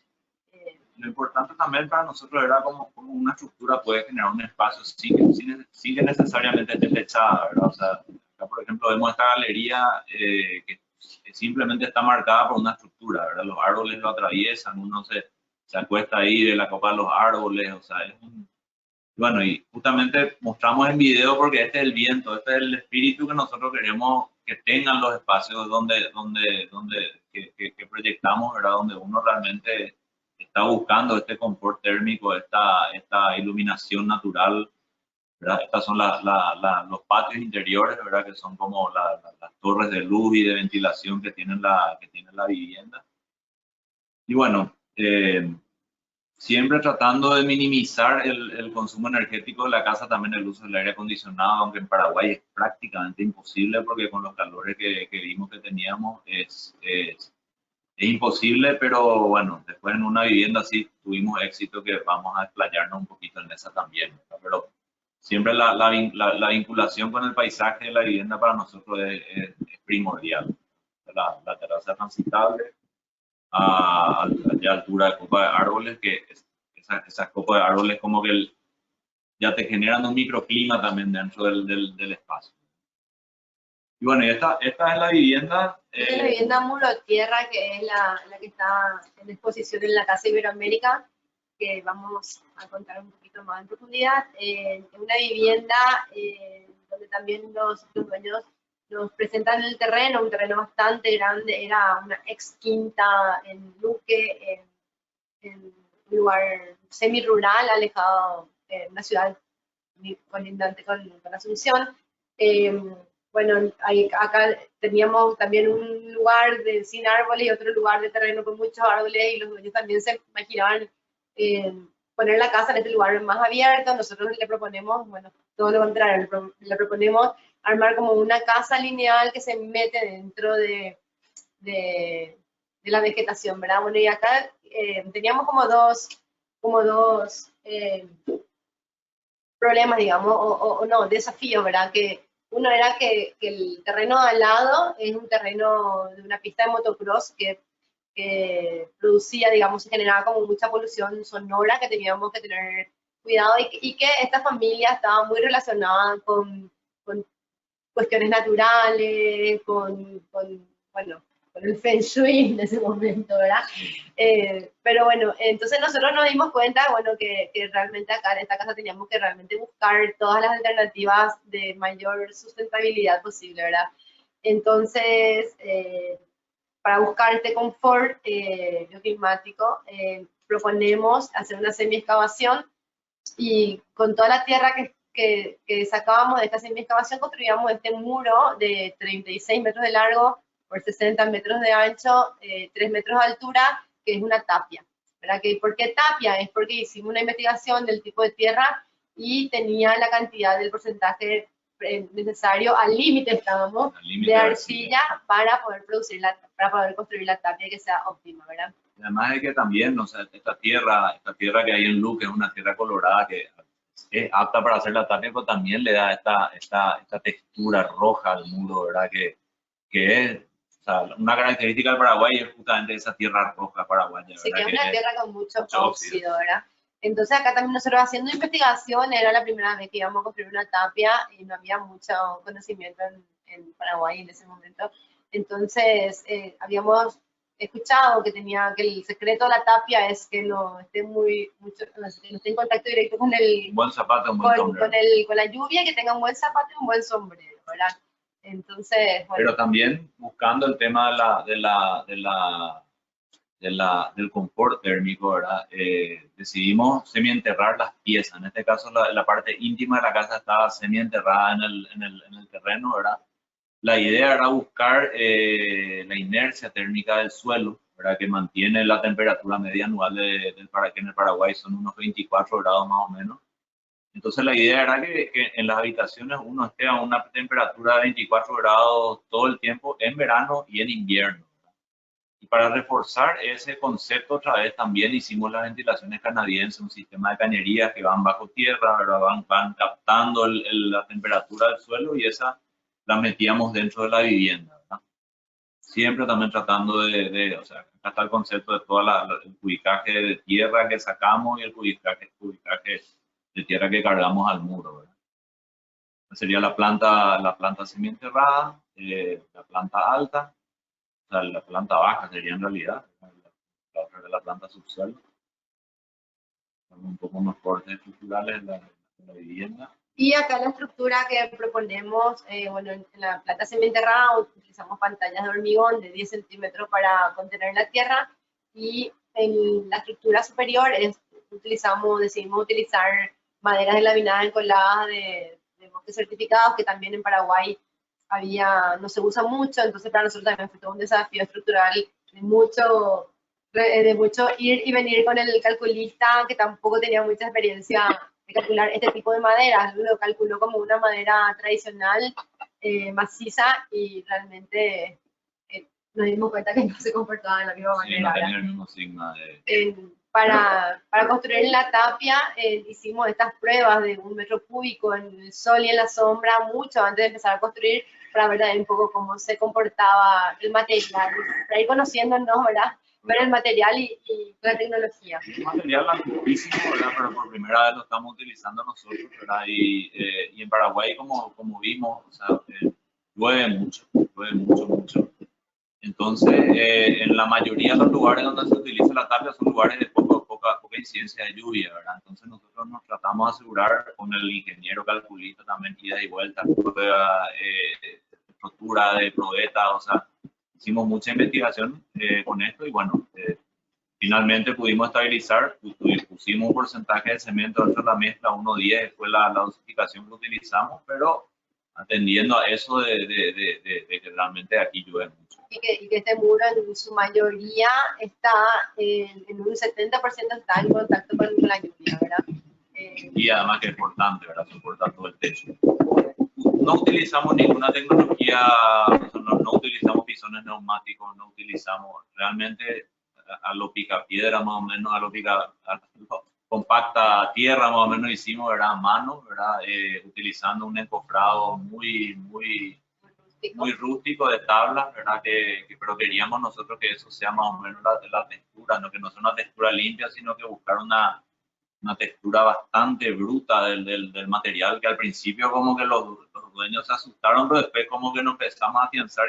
Lo importante también para nosotros era como una estructura puede generar un espacio sin que necesariamente esté techada, ¿verdad? O sea, acá por ejemplo vemos esta galería que simplemente está marcada por una estructura, ¿verdad? Los árboles lo atraviesan, uno se acuesta ahí de la copa de los árboles, o sea, bueno, y justamente mostramos en video porque este es el viento, este es el espíritu que nosotros queremos que tengan los espacios que proyectamos, ¿verdad? Donde uno realmente está buscando este confort térmico, esta iluminación natural, ¿verdad? Estas son los patios interiores, ¿verdad? Que son como las torres de luz y de ventilación que tiene la vivienda. Y bueno, siempre tratando de minimizar el consumo energético de la casa, también el uso del aire acondicionado, aunque en Paraguay es prácticamente imposible porque con los calores que vimos que teníamos es imposible, pero bueno, después en una vivienda así tuvimos éxito, que vamos a explayarnos un poquito en esa también, ¿verdad? Pero siempre la vinculación con el paisaje de la vivienda para nosotros es primordial. La terraza transitable a altura de copa de árboles, que esas copas de árboles como que ya te generan un microclima también dentro del espacio. Y bueno, y esta es la vivienda. Esta es la vivienda muro tierra, que es la que está en exposición en la Casa Iberoamérica, que vamos a contar un poquito más en profundidad. Es una vivienda donde donde también los dueños nos presentan el terreno, un terreno bastante grande, era una ex quinta en Luque, en un lugar semi-rural, alejado de una ciudad colindante con Asunción. Bueno, acá teníamos también un lugar sin árboles y otro lugar de terreno con muchos árboles, y los dueños también se imaginaban poner la casa en este lugar más abierto. Nosotros le proponemos, bueno, todo lo contrario, le proponemos armar como una casa lineal que se mete dentro de la vegetación, ¿verdad? Bueno, y acá teníamos como dos problemas, digamos, o no, desafíos, ¿verdad? Que uno era que el terreno al lado es un terreno de una pista de motocross que producía, digamos, se generaba como mucha polución sonora que teníamos que tener cuidado, y que esta familia estaba muy relacionada con cuestiones naturales, bueno, con el Feng Shui en ese momento, ¿verdad? Pero bueno, entonces nosotros nos dimos cuenta, bueno, que realmente acá en esta casa teníamos que realmente buscar todas las alternativas de mayor sustentabilidad posible, ¿verdad? Entonces, para buscar este confort bioclimático, proponemos hacer una semi-excavación, y con toda la tierra que sacábamos de esta semi-excavación construíamos este muro de 36 metros de largo por 60 metros de ancho, 3 metros de altura, que es una tapia, ¿verdad? ¿Por qué tapia? Es porque hicimos una investigación del tipo de tierra y tenía la cantidad del porcentaje necesario, al límite estábamos, de arcilla para poder construir la tapia que sea óptima, ¿verdad? Además de que también, o sea, esta tierra que hay en Luque es una tierra colorada que es apta para hacer la tapia, pero también le da esta textura roja al muro, ¿verdad? Que es, o sea, una característica del Paraguay es justamente esa tierra roja paraguaya, sí, ¿verdad? que es una tierra con mucho óxido, ¿verdad? Entonces acá también nosotros haciendo investigación, era la primera vez que íbamos a construir una tapia y no había mucho conocimiento en Paraguay en ese momento. Entonces habíamos escuchado que el secreto de la tapia es que no esté no esté en contacto directo con el buen zapato, un buen sombrero. Con la lluvia, que tenga un buen zapato y un buen sombrero, ¿verdad? Entonces, bueno. Pero también buscando el tema del confort térmico, ¿verdad? Decidimos semienterrar las piezas. En este caso, la parte íntima de la casa estaba semienterrada en el terreno, ¿verdad? La idea era buscar la inercia térmica del suelo, ¿verdad? Que mantiene la temperatura media anual que en el Paraguay son unos 24 grados más o menos. Entonces la idea era que en las habitaciones uno esté a una temperatura de 24 grados todo el tiempo, en verano y en invierno. Y para reforzar ese concepto otra vez también hicimos las ventilaciones canadienses, un sistema de cañerías que van bajo tierra, ¿verdad? Van captando la temperatura del suelo, y esa la metíamos dentro de la vivienda, ¿verdad? Siempre también tratando o sea, acá está el concepto de todo el cubicaje de tierra que sacamos y el cubicaje de tierra que cargamos al muro, ¿verdad? Sería la planta semienterrada, la planta alta, o sea, la planta baja sería en realidad, la otra de la planta subsuelo. Un poco más cortes estructurales en la vivienda. Y acá la estructura que proponemos, bueno, en la planta semienterrada utilizamos pantallas de hormigón de 10 centímetros para contener la tierra, y en la estructura superior decidimos utilizar maderas de laminada encolada de bosques certificados, que también en Paraguay no se usa mucho, entonces para nosotros también fue todo un desafío estructural de mucho ir y venir con el calculista, que tampoco tenía mucha experiencia de calcular este tipo de madera. Lo calculó como una madera tradicional, maciza, y realmente nos dimos cuenta que no se comportaba de la misma manera. No tenía el mismo signo para construir la tapia hicimos estas pruebas de 1 metro cúbico en el sol y en la sombra mucho antes de empezar a construir, para ver un poco cómo se comportaba el material, para ir conociéndonos, ¿verdad? Ver el material y la tecnología. Un material antiguísimo, ¿verdad? Pero por primera vez lo estamos utilizando nosotros, ¿verdad? Y en Paraguay, como vimos, o sea, llueve mucho. Entonces, en la mayoría de los lugares donde se utiliza la tapia son lugares de poca incidencia de lluvia, ¿verdad? Entonces nosotros nos tratamos de asegurar con el ingeniero calculista también ida y vuelta, prueba, estructura de probeta, o sea, hicimos mucha investigación con esto y bueno, finalmente pudimos estabilizar, pusimos un porcentaje de cemento dentro de la mezcla, 1:10 fue la dosificación que utilizamos, pero atendiendo a eso de que realmente aquí llueve mucho. Y que este muro en su mayoría está en un 70% está en contacto con la lluvia, ¿verdad? Y además que es importante, ¿verdad? Soportar todo el techo. No utilizamos ninguna tecnología, no utilizamos pisones neumáticos, no utilizamos realmente a lo picapiedra más o menos, a lo compacta tierra más o menos hicimos, ¿verdad? A mano, ¿verdad? Utilizando un encofrado muy rústico de tablas, ¿verdad? Pero queríamos nosotros que eso sea más o menos la textura, ¿no? Que no sea una textura limpia, sino que buscar una textura bastante bruta del material, que al principio como que los dueños se asustaron, pero después como que nos empezamos a afianzar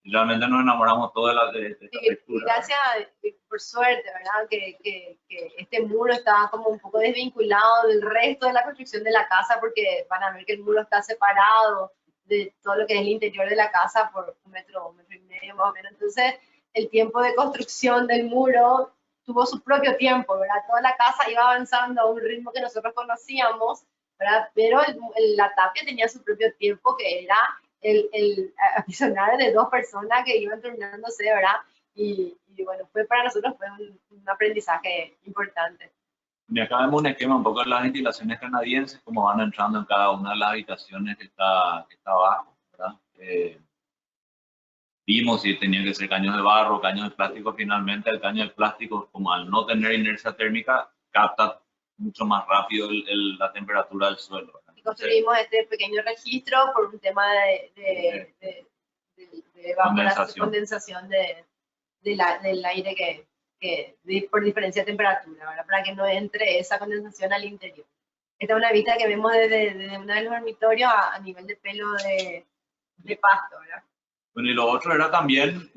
y realmente nos enamoramos todos de esta textura. Gracias, por suerte, ¿verdad? Que este muro está como un poco desvinculado del resto de la construcción de la casa, porque van a ver que el muro está separado de todo lo que es el interior de la casa por un metro y medio más o menos. Entonces, el tiempo de construcción del muro tuvo su propio tiempo, ¿verdad? Toda la casa iba avanzando a un ritmo que nosotros conocíamos, ¿verdad? Pero la tapia tenía su propio tiempo, que era el aficionado de 2 personas que iban turnándose, ¿verdad? Y bueno, para nosotros fue un aprendizaje importante. Y acá vemos un esquema un poco de las ventilaciones canadienses, como van entrando en cada una de las habitaciones que está abajo, ¿verdad? Vimos si tenía que ser caños de barro, caños de plástico. Finalmente el caño de plástico, como al no tener inercia térmica, capta mucho más rápido la temperatura del suelo, ¿verdad? Y construimos este pequeño registro por un tema de condensación del aire por diferencia de temperatura, ¿verdad? Para que no entre esa condensación al interior. Esta es una vista que vemos desde uno de los dormitorios a nivel de pelo de pasto, ¿verdad? Bueno, y lo otro era también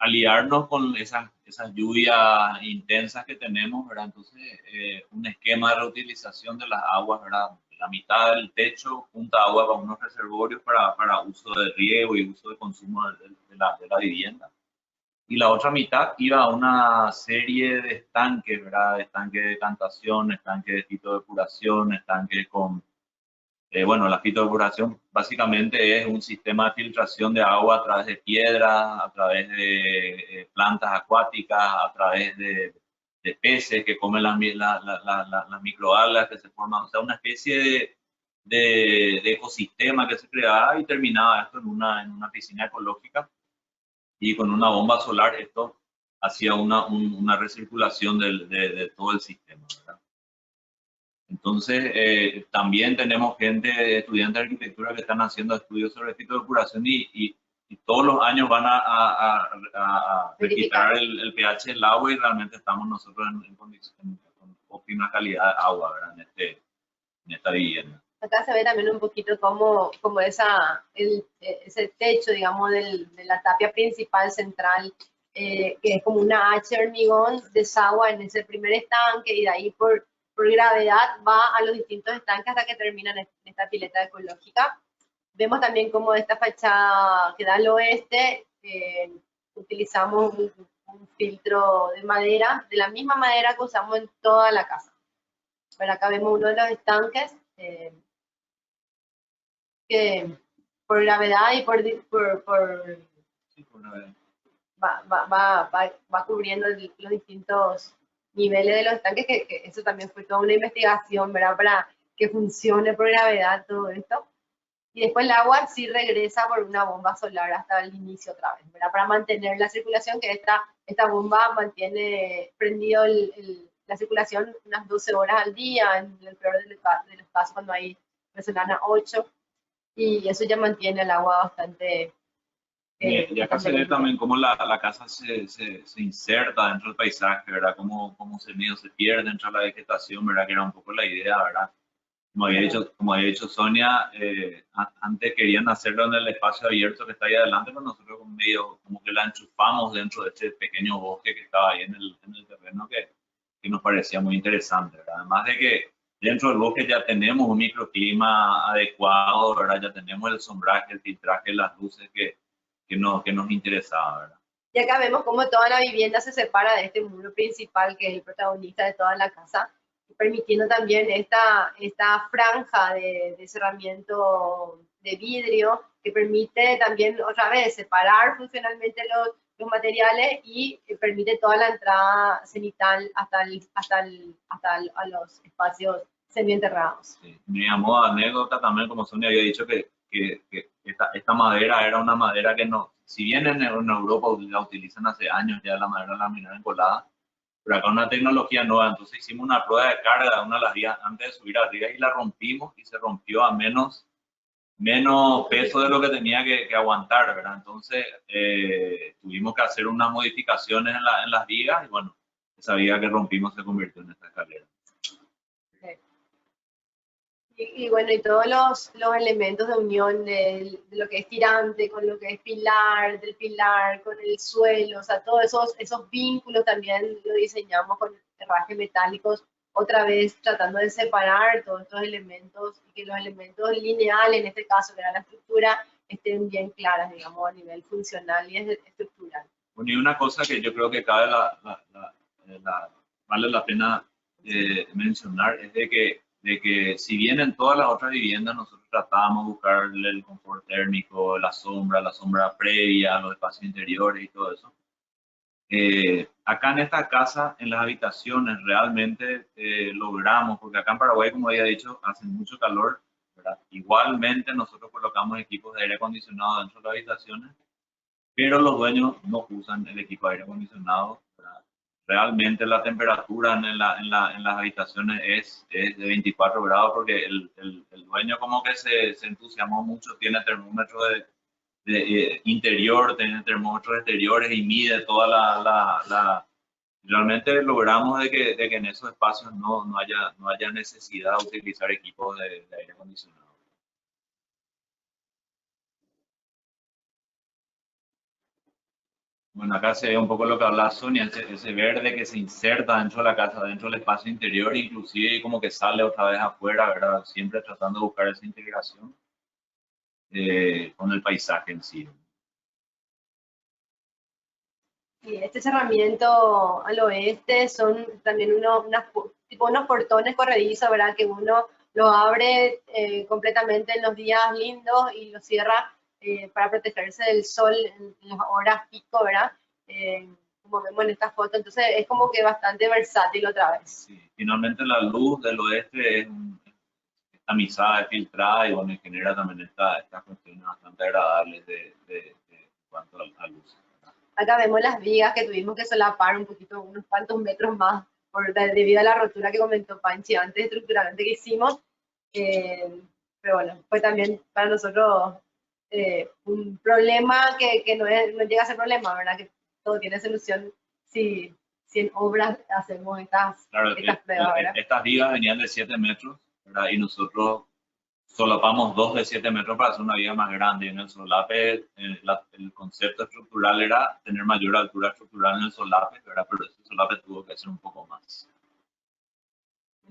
aliarnos con esas lluvias intensas que tenemos, ¿verdad? Entonces, un esquema de reutilización de las aguas, ¿verdad? La mitad del techo junta agua para unos reservorios para uso de riego y uso de consumo de la vivienda. Y la otra mitad iba a una serie de estanques, ¿verdad? Estanques de decantación, estanques de fitodepuración, estanques con... bueno, la fitodepuración básicamente es un sistema de filtración de agua a través de piedras, a través de plantas acuáticas, a través de peces que comen las microalgas que se forman. O sea, una especie de ecosistema que se creaba y terminaba esto en una piscina ecológica. Y con una bomba solar esto hacía una recirculación de todo el sistema, ¿verdad? Entonces, también tenemos estudiantes de arquitectura que están haciendo estudios sobre fitodepuración y todos los años van a registrar el pH del agua y realmente estamos nosotros en condiciones con óptima calidad de agua, ¿verdad? En esta vivienda. Acá se ve también un poquito como ese techo, digamos, de la tapia principal central, que es como una H de hormigón, desagua en ese primer estanque y de ahí por gravedad va a los distintos estanques hasta que termina en esta pileta ecológica. Vemos también como esta fachada que da al oeste, utilizamos un filtro de madera, de la misma madera que usamos en toda la casa. Pero acá vemos uno de los estanques, que por gravedad y va cubriendo los distintos niveles de los estanques, que eso también fue toda una investigación, ¿verdad? Para que funcione por gravedad todo esto. Y después el agua sí regresa por una bomba solar hasta el inicio otra vez, ¿verdad? Para mantener la circulación, que esta bomba mantiene prendido la circulación unas 12 horas al día, en el peor de los casos cuando hay resonancia 8. Y eso ya mantiene el agua bastante... y acá se ve también cómo la casa se inserta dentro del paisaje, ¿verdad? Cómo se pierde dentro de la vegetación, ¿verdad? Que era un poco la idea, ¿verdad? Como había dicho Sonia, antes querían hacerlo en el espacio abierto que está ahí adelante, pero nosotros medio como que la enchufamos dentro de este pequeño bosque que estaba ahí en el terreno, que nos parecía muy interesante, ¿verdad? Además de que dentro del bosque ya tenemos un microclima adecuado, ¿verdad? Ya tenemos el sombraje, el filtraje, las luces que nos interesaba, ¿verdad? Y acá vemos cómo toda la vivienda se separa de este muro principal, que es el protagonista de toda la casa, permitiendo también esta franja de cerramiento de vidrio que permite también otra vez separar funcionalmente los materiales y permite toda la entrada cenital hasta a los espacios semienterrados. Sí. Me llamó anécdota también, como Sonia había dicho, que esta madera era una madera que no, si bien en Europa la utilizan hace años ya la madera laminada encolada, pero acá una tecnología nueva, entonces hicimos una prueba de carga una de las días antes de subir arriba y la rompimos y se rompió a menos peso de lo que tenía que aguantar, ¿verdad? Entonces tuvimos que hacer unas modificaciones en las vigas y bueno, esa viga que rompimos se convirtió en esta escalera. Y bueno, y todos los elementos de unión de lo que es tirante con lo que es pilar, del pilar con el suelo, o sea, todos esos vínculos también lo diseñamos con herrajes metálicos, otra vez tratando de separar todos estos elementos y que los elementos lineales, en este caso, que era la estructura, estén bien claras, digamos, a nivel funcional y estructural. Bueno, y una cosa que yo creo que vale la pena mencionar es de que si bien en todas las otras viviendas nosotros tratábamos de buscar el confort térmico, la sombra previa, los espacios interiores y todo eso, acá en esta casa, en las habitaciones, realmente logramos, porque acá en Paraguay, como había dicho, hace mucho calor, ¿verdad? Igualmente nosotros colocamos equipos de aire acondicionado dentro de las habitaciones, pero los dueños no usan el equipo de aire acondicionado, ¿verdad? Realmente la temperatura en las habitaciones es de 24 grados porque el dueño como que se entusiasmó mucho, tiene termómetro de interior, tiene termómetros exteriores y mide toda realmente logramos de que en esos espacios no haya necesidad de utilizar equipos de aire acondicionado. Bueno, acá se ve un poco lo que hablaba Sonia, ese verde que se inserta dentro de la casa, dentro del espacio interior, inclusive como que sale otra vez afuera, ¿verdad? Siempre tratando de buscar esa integración con el paisaje en sí. Y este cerramiento al oeste son también unos portones corredizos, ¿verdad? Que uno lo abre completamente en los días lindos y lo cierra para protegerse del sol en las horas pico, ¿verdad? Como vemos en esta foto, entonces es como que bastante versátil otra vez. Sí, finalmente la luz del oeste es tamizada, es filtrada y bueno, genera también estas cuestiones bastante agradables de cuanto a luz. Acá vemos las vigas que tuvimos que solapar un poquito, unos cuantos metros más, debido a la rotura que comentó Panchi antes, estructuralmente que hicimos. Pero bueno, fue también para nosotros un problema que no llega a ser problema, ¿verdad? Que todo tiene solución si en obras hacemos estas pruebas, ¿verdad? Estas vigas venían de 7 metros, ¿verdad? Y nosotros solapamos 2 de 7 metros para hacer una viga más grande. Y en el solape, el concepto estructural era tener mayor altura estructural en el solape, ¿verdad? Pero ese solape tuvo que ser un poco más.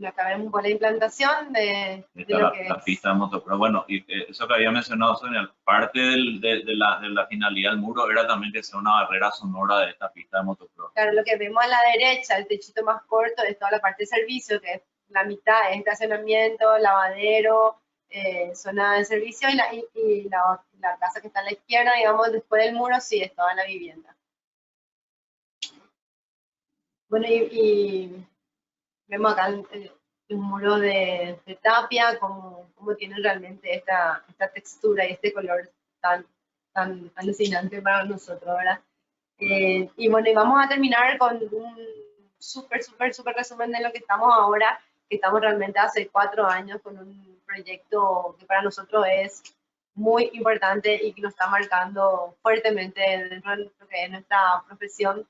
Acá vemos la implantación de lo que es la pista de motocross. Bueno, y eso que había mencionado, Sonia, parte de la finalidad del muro era también que sea una barrera sonora de esta pista de motocross. Claro, lo que vemos a la derecha, el techito más corto, es toda la parte de servicio, que es la mitad, es estacionamiento, lavadero, zona de servicio, y la casa que está a la izquierda, digamos, después del muro, sí, es toda la vivienda. Bueno, y vemos acá el muro de tapia, como tiene realmente esta textura y este color tan alucinante para nosotros, ¿verdad? Y bueno, y vamos a terminar con un súper resumen de lo que estamos ahora, que estamos realmente hace 4 años con un proyecto que para nosotros es muy importante y que nos está marcando fuertemente dentro de lo que es nuestra profesión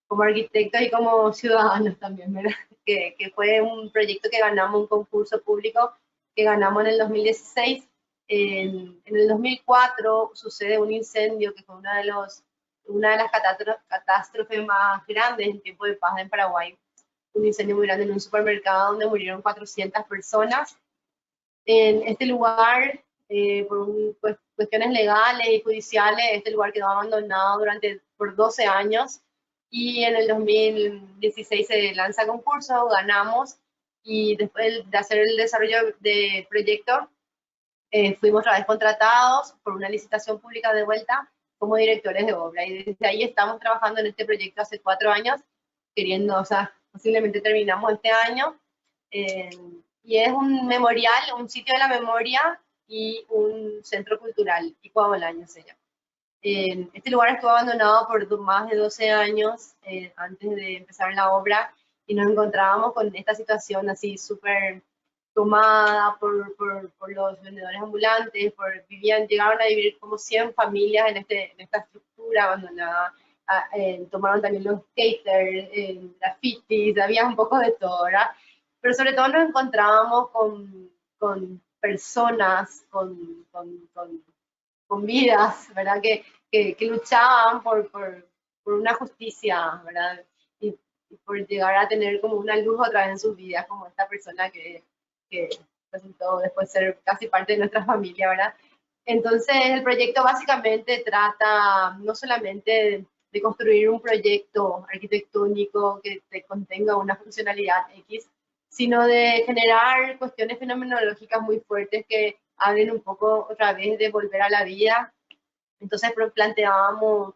como arquitectos y como ciudadanos también, ¿verdad? Que fue un proyecto que ganamos, un concurso público que ganamos en el 2016. En el 2004 sucede un incendio que fue una de las catástrofes más grandes en tiempo de paz en Paraguay. un incendio muy grande en un supermercado donde murieron 400 personas. En este lugar, por cuestiones legales y judiciales, este lugar quedó abandonado por 12 años y en el 2016 se lanza concurso, ganamos y después de hacer el desarrollo de proyecto, fuimos otra vez contratados por una licitación pública de vuelta como directores de obra y desde ahí estamos trabajando en este proyecto hace 4 años, queriendo, o sea, posiblemente terminamos este año. Y es un memorial, un sitio de la memoria y un centro cultural, Icua Bolaño se llama. Este lugar estuvo abandonado por más de 12 años antes de empezar la obra y nos encontrábamos con esta situación así súper tomada por los vendedores ambulantes, llegaron a vivir como 100 familias en esta estructura abandonada. Tomaron también los skaters, grafitis, había un poco de todo, ¿verdad? Pero sobre todo nos encontrábamos con personas, con vidas, ¿verdad? Que luchaban por una justicia, ¿verdad? Y por llegar a tener como una luz otra vez en sus vidas, como esta persona que resultó después ser casi parte de nuestra familia, ¿verdad? Entonces el proyecto básicamente trata no solamente de construir un proyecto arquitectónico que te contenga una funcionalidad X, sino de generar cuestiones fenomenológicas muy fuertes que hablen un poco otra vez de volver a la vida. Entonces planteamos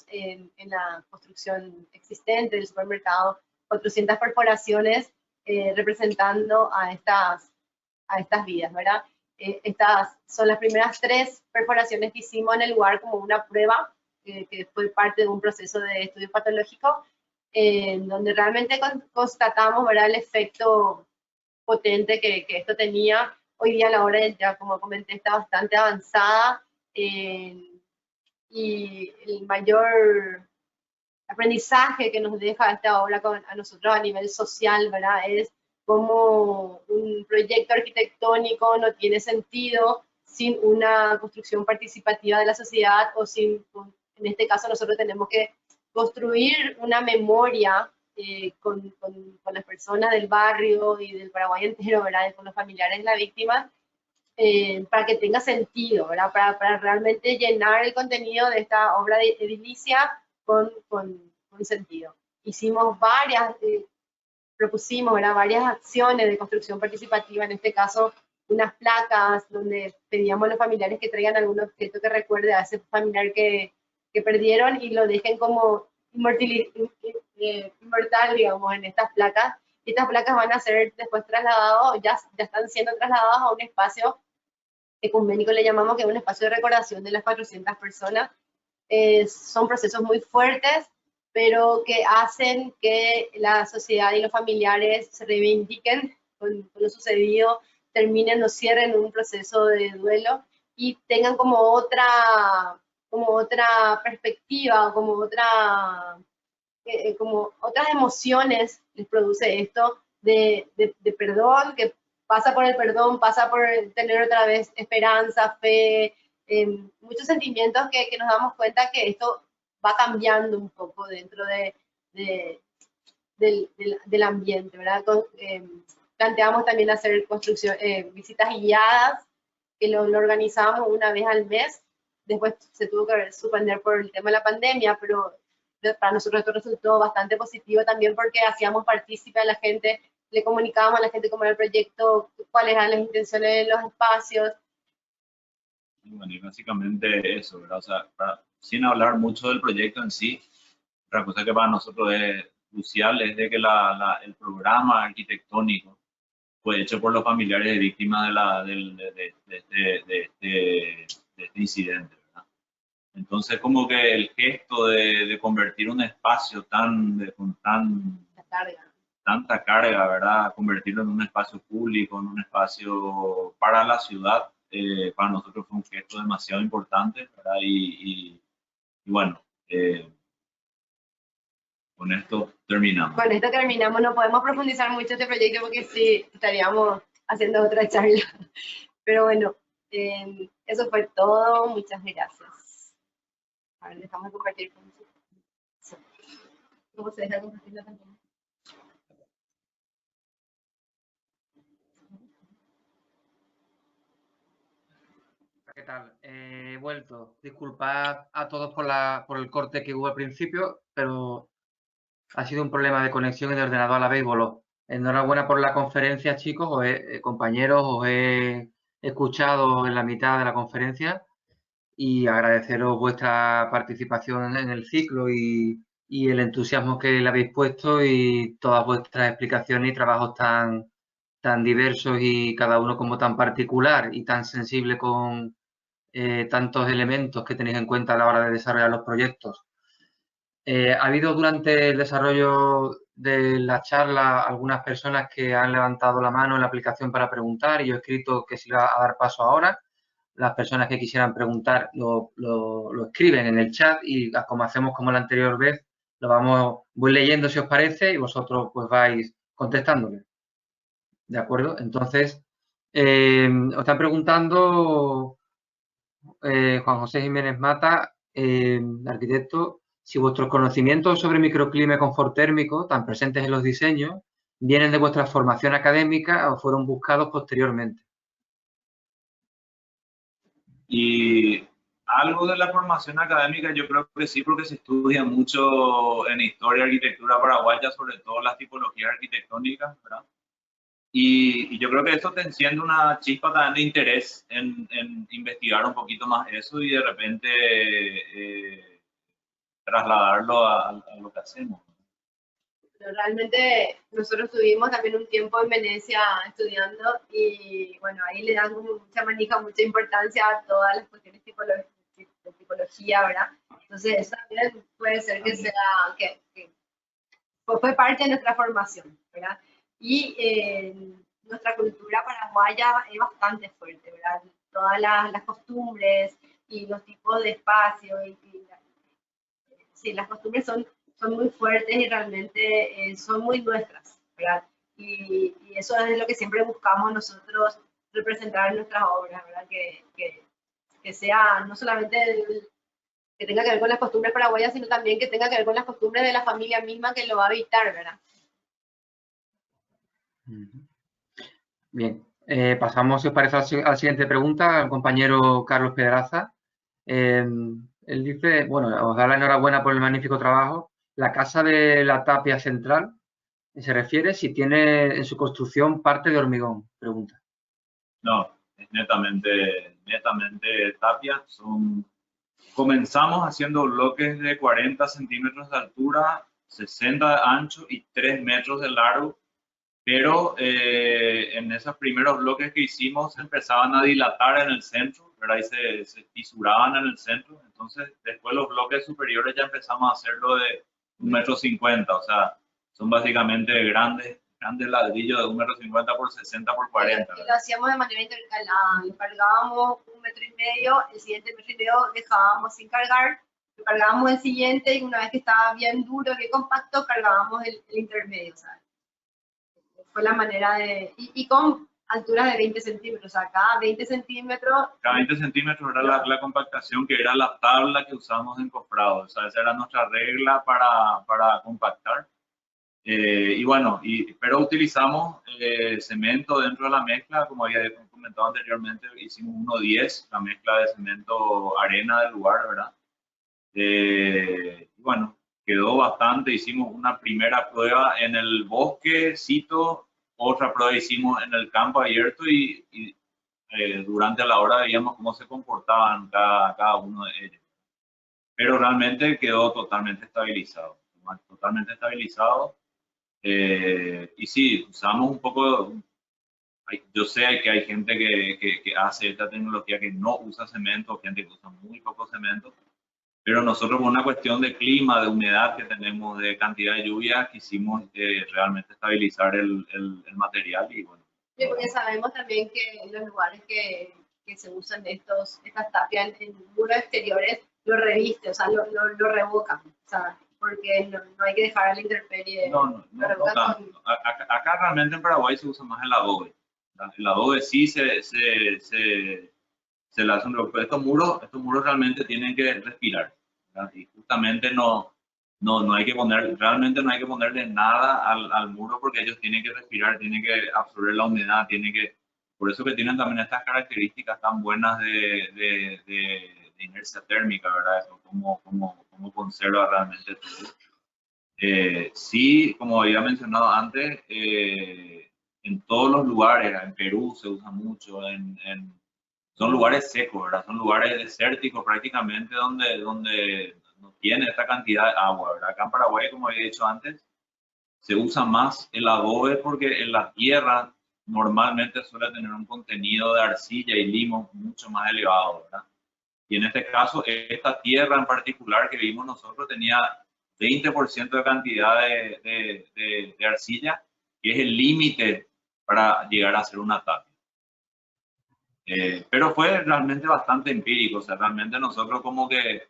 en la construcción existente del supermercado 400 perforaciones representando a estas vidas, ¿verdad? Estas son las primeras 3 perforaciones que hicimos en el lugar como una prueba, que fue parte de un proceso de estudio patológico, donde realmente constatamos, ¿verdad?, el efecto potente que esto tenía. Hoy día la obra, ya como comenté, está bastante avanzada y el mayor aprendizaje que nos deja esta obra a nosotros a nivel social, ¿verdad?, es cómo un proyecto arquitectónico no tiene sentido sin una construcción participativa de la sociedad o en este caso nosotros tenemos que construir una memoria con las personas del barrio y del Paraguay entero, ¿verdad?, con los familiares de la víctima, para que tenga sentido, ¿verdad?, para realmente llenar el contenido de esta obra edilicia con sentido. Hicimos propusimos, ¿verdad?, varias acciones de construcción participativa, en este caso unas placas donde pedíamos a los familiares que traigan algún objeto que recuerde a ese familiar que perdieron y lo dejen como inmortal, digamos, en estas placas. Y estas placas van a ser después trasladadas, ya están siendo trasladadas a un espacio ecuménico, le llamamos, que es un espacio de recordación de las 400 personas. Son procesos muy fuertes, pero que hacen que la sociedad y los familiares se reivindiquen con lo sucedido, terminen o cierren un proceso de duelo y tengan como otra perspectiva, como otras emociones les produce esto de perdón, que pasa por el perdón, pasa por tener otra vez esperanza, fe, muchos sentimientos que nos damos cuenta que esto va cambiando un poco dentro del ambiente, ¿verdad? Planteamos también hacer visitas guiadas, que lo organizamos una vez al mes. Después se tuvo que suspender por el tema de la pandemia, pero para nosotros esto resultó bastante positivo también porque hacíamos partícipe a la gente, le comunicábamos a la gente cómo era el proyecto, cuáles eran las intenciones de los espacios. Bueno, y básicamente eso, ¿verdad? O sea, sin hablar mucho del proyecto en sí, otra cosa que para nosotros es crucial es de que el programa arquitectónico fue hecho por los familiares de víctimas de este incidente, ¿verdad? Entonces, como que el gesto de convertir un espacio con tanta carga, ¿verdad? Convertirlo en un espacio público, en un espacio para la ciudad, para nosotros fue un gesto demasiado importante, ¿verdad? Y bueno, con esto terminamos. Con esto terminamos, no podemos profundizar mucho este proyecto porque sí, estaríamos haciendo otra charla. Pero bueno, eso fue todo, muchas gracias. A ver, dejamos de compartir con ustedes. ¿Cómo se deja compartir la pantalla? ¿Qué tal? He vuelto. Disculpad a todos por el corte que hubo al principio, pero ha sido un problema de conexión y de ordenador a la vez y voló. Enhorabuena por la conferencia, chicos, compañeros, os he escuchado en la mitad de la conferencia y agradeceros vuestra participación en el ciclo y el entusiasmo que le habéis puesto y todas vuestras explicaciones y trabajos tan diversos y cada uno como tan particular y tan sensible con tantos elementos que tenéis en cuenta a la hora de desarrollar los proyectos. Ha habido durante el desarrollo de la charla algunas personas que han levantado la mano en la aplicación para preguntar y yo he escrito que se iba a dar paso ahora. Las personas que quisieran preguntar lo escriben en el chat y como hacemos como la anterior vez, voy leyendo si os parece y vosotros pues vais contestándole. ¿De acuerdo? Entonces, os están preguntando Juan José Jiménez Mata, arquitecto, si vuestros conocimientos sobre microclima y confort térmico, tan presentes en los diseños, vienen de vuestra formación académica o fueron buscados posteriormente. Y algo de la formación académica yo creo que sí, porque se estudia mucho en historia y arquitectura paraguaya, sobre todo las tipologías arquitectónicas, ¿verdad? Y yo creo que esto te enciende una chispa también de interés en investigar un poquito más eso y de repente trasladarlo a lo que hacemos. Pero realmente nosotros tuvimos también un tiempo en Venecia estudiando y bueno, ahí le dan como mucha manija, mucha importancia a todas las cuestiones de tipología, ¿verdad? Entonces eso también puede ser que sea, que fue parte de nuestra formación, ¿verdad? Y nuestra cultura paraguaya es bastante fuerte, ¿verdad? Todas las costumbres y los tipos de espacio sí, las costumbres son muy fuertes y realmente son muy nuestras, ¿verdad? Y eso es lo que siempre buscamos nosotros representar en nuestras obras, ¿verdad? Que sea no solamente que tenga que ver con las costumbres paraguayas, sino también que tenga que ver con las costumbres de la familia misma que lo va a habitar, ¿verdad? Bien, pasamos, si os parece, a la siguiente pregunta, al compañero Carlos Pedraza. Él dice, bueno, os da la enhorabuena por el magnífico trabajo. La casa de la tapia central, se refiere si tiene en su construcción parte de hormigón, pregunta. No, es netamente tapia. Comenzamos haciendo bloques de 40 centímetros de altura, 60 de ancho y 3 metros de largo, pero en esos primeros bloques que hicimos empezaban a dilatar en el centro, ¿verdad? Y se fisuraban en el centro. Entonces, después los bloques superiores ya empezamos a hacerlo de 1,50 m, o sea, son básicamente grandes ladrillos de 1,50 m por 60 por 40. Y lo hacíamos de manera intercalada, lo cargábamos 1,5 m, el siguiente 1,5 m dejábamos sin cargar, lo cargábamos el siguiente y una vez que estaba bien duro, bien compacto, cargábamos el intermedio, ¿sabes? Fue la manera de... Y con alturas de 20 centímetros, o sea, cada 20 centímetros... Cada 20 centímetros era la compactación, que era la tabla que usamos en cofrado, o sea, esa era nuestra regla para compactar. Y bueno, pero utilizamos cemento dentro de la mezcla, como había comentado anteriormente, hicimos 1:10, la mezcla de cemento arena del lugar, ¿verdad? Y bueno, quedó bastante, hicimos una primera prueba en el bosquecito, otra prueba hicimos en el campo abierto y durante la hora veíamos cómo se comportaban cada uno de ellos. Pero realmente quedó totalmente estabilizado, y sí, usamos un poco, yo sé que hay gente que hace esta tecnología que no usa cemento, gente que usa muy poco cemento, pero nosotros por una cuestión de clima, de humedad que tenemos, de cantidad de lluvia, quisimos realmente estabilizar el material y bueno. Sí, porque sabemos también que en los lugares que se usan estas tapias en muros exteriores, lo reviste, o sea, lo revocan, o sea, porque no hay que dejar a la intemperie. No tanto. Acá realmente en Paraguay se usa más el adobe. El adobe sí se le hace un revoco. Estos muros realmente tienen que respirar, ¿verdad? Y justamente no hay que ponerle nada al muro porque ellos tienen que respirar, tienen que absorber la humedad, por eso que tienen también estas características tan buenas de inercia térmica, ¿verdad? Eso, cómo conserva realmente todo. Sí, como había mencionado antes, en todos los lugares, en Perú se usa mucho, son lugares secos, ¿verdad? Son lugares desérticos prácticamente donde no tiene esta cantidad de agua, ¿verdad? Acá en Paraguay, como había dicho antes, se usa más el adobe porque en la tierra normalmente suele tener un contenido de arcilla y limo mucho más elevado, ¿verdad? Y en este caso, esta tierra en particular que vimos nosotros tenía 20% de cantidad de arcilla, que es el límite para llegar a hacer una tapia. Pero fue realmente bastante empírico, o sea, realmente nosotros como que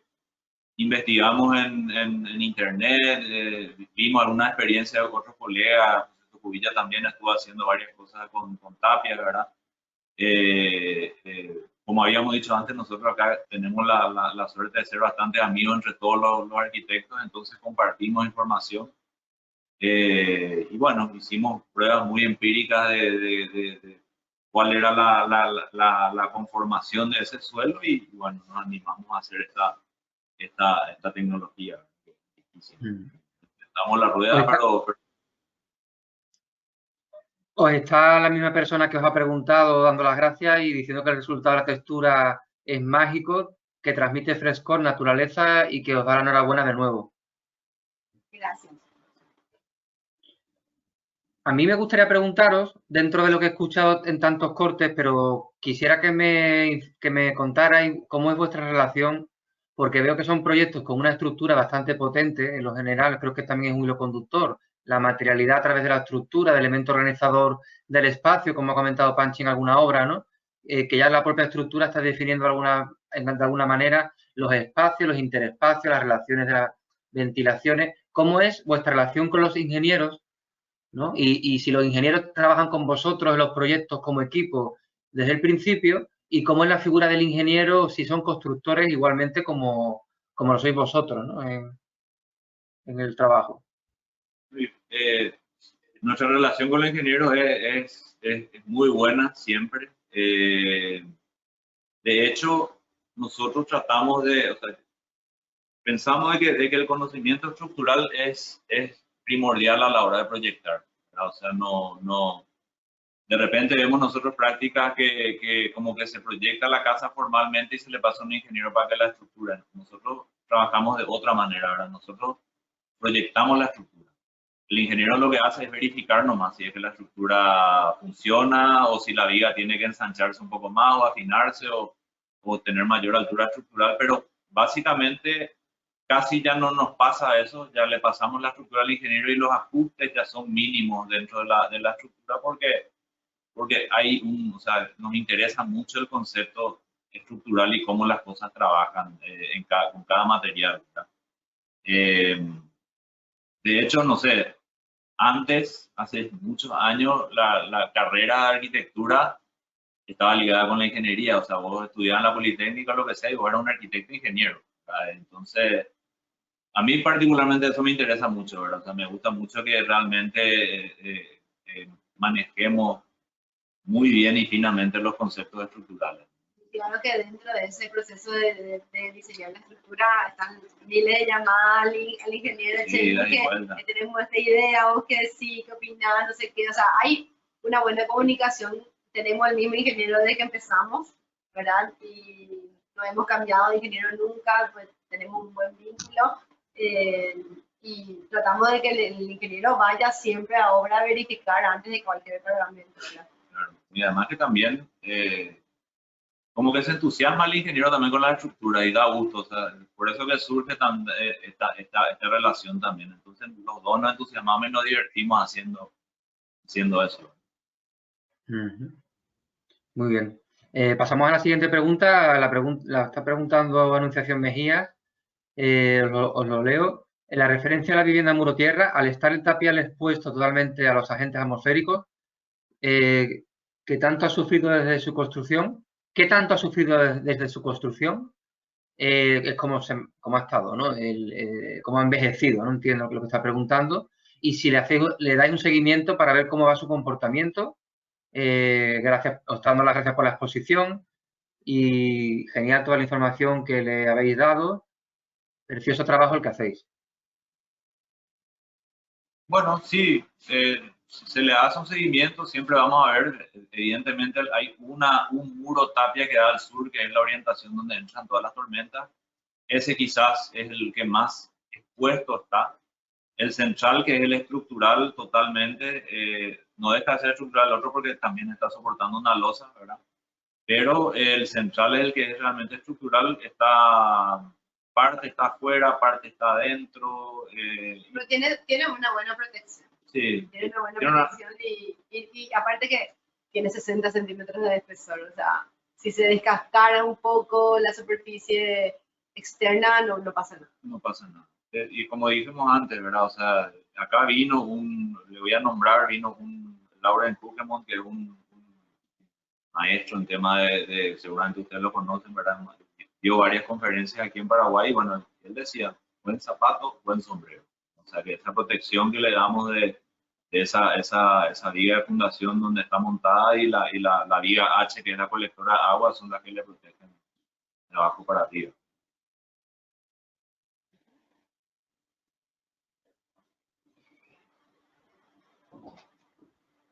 investigamos en internet, vimos alguna experiencia de otros colegas, Cubilla también estuvo haciendo varias cosas con tapia, ¿verdad? Como habíamos dicho antes, nosotros acá tenemos la suerte de ser bastante amigos entre todos los arquitectos, entonces compartimos información. Y bueno, hicimos pruebas muy empíricas de cuál era la conformación de ese suelo y bueno, nos animamos a hacer esta tecnología. Damos la rueda, pero ¿Os está la misma persona que os ha preguntado dando las gracias y diciendo que el resultado de la textura es mágico, que transmite frescor, naturaleza y que os da la enhorabuena de nuevo? Gracias. A mí me gustaría preguntaros, dentro de lo que he escuchado en tantos cortes, pero quisiera que me contarais cómo es vuestra relación, porque veo que son proyectos con una estructura bastante potente, en lo general creo que también es un hilo conductor, la materialidad a través de la estructura, del elemento organizador del espacio, como ha comentado Panchi en alguna obra, ¿no? Que ya la propia estructura está definiendo de alguna manera los espacios, los interespacios, las relaciones de las ventilaciones. ¿Cómo es vuestra relación con los ingenieros, ¿no? Y si los ingenieros trabajan con vosotros en los proyectos como equipo desde el principio, y cómo es la figura del ingeniero si son constructores igualmente como lo sois vosotros, ¿no? En el trabajo. Nuestra relación con los ingenieros es muy buena siempre. De hecho, nosotros tratamos pensamos de que el conocimiento estructural es primordial a la hora de proyectar, ¿verdad? O sea, de repente vemos nosotros prácticas que como que se proyecta la casa formalmente y se le pasa a un ingeniero para que la estructura. Nosotros trabajamos de otra manera, ¿verdad? Nosotros proyectamos la estructura. El ingeniero lo que hace es verificar nomás si es que la estructura funciona o si la viga tiene que ensancharse un poco más o afinarse o tener mayor altura estructural, pero básicamente casi ya no nos pasa eso, ya le pasamos la estructura al ingeniero y los ajustes ya son mínimos dentro de la estructura porque o sea, nos interesa mucho el concepto estructural y cómo las cosas trabajan con cada material, ¿verdad? De hecho, no sé, antes, hace muchos años, la carrera de arquitectura estaba ligada con la ingeniería, o sea, vos estudiabas en la Politécnica o lo que sea y vos eras un arquitecto ingeniero, ¿verdad? Entonces, a mí particularmente eso me interesa mucho, ¿verdad? O sea, me gusta mucho que realmente manejemos muy bien y finamente los conceptos estructurales. Claro que dentro de ese proceso de diseñar la estructura están miles de llamadas al ingeniero, sí, que tenemos esta idea, vos qué decís, qué opinás, no sé qué, o sea, hay una buena comunicación, tenemos el mismo ingeniero desde que empezamos, ¿verdad? Y no hemos cambiado de ingeniero nunca, pues tenemos un buen vínculo y tratamos de que el ingeniero vaya siempre a obra a verificar antes de cualquier reglamento, ¿verdad? Claro. Y además que también como que se entusiasma el ingeniero también con la estructura y da gusto, o sea, por eso que surge esta relación también. Entonces los dos nos entusiasmamos y nos divertimos haciendo eso. Muy bien. Pasamos a la siguiente pregunta. La está preguntando Anunciación Mejías. Os lo leo. En la referencia a la vivienda muro-tierra, al estar el tapial expuesto totalmente a los agentes atmosféricos, ¿qué tanto ha sufrido desde su construcción? ¿Qué tanto ha sufrido desde su construcción? Es como ha estado, ¿no? Cómo ha envejecido, no entiendo lo que está preguntando. Y si le dais un seguimiento para ver cómo va su comportamiento Gracias, os dando las gracias por la exposición y genial toda la información que le habéis dado. Precioso trabajo el que hacéis. Bueno, sí, se le hace un seguimiento, siempre vamos a ver, evidentemente hay un muro tapia que da al sur, que es la orientación donde entran todas las tormentas. Ese quizás es el que más expuesto está. El central, que es el estructural totalmente, no deja de ser estructural el otro porque también está soportando una losa, ¿verdad? Pero el central es el que es realmente estructural, parte está afuera, parte está adentro. Pero tiene una buena protección. Sí. Tiene una buena protección y aparte que tiene 60 centímetros de espesor, o sea, si se descascara un poco la superficie externa, no pasa nada. No pasa nada. Y como dijimos antes, ¿verdad? O sea, acá vino le voy a nombrar, vino un Lauren Pokémon, que es un maestro en tema seguramente ustedes lo conocen, ¿verdad? Dio varias conferencias aquí en Paraguay y bueno, él decía, buen zapato, buen sombrero. O sea, que esa protección que le damos de esa viga de fundación donde está montada y la viga H, que es la colectora de agua, son las que le protegen de abajo para arriba.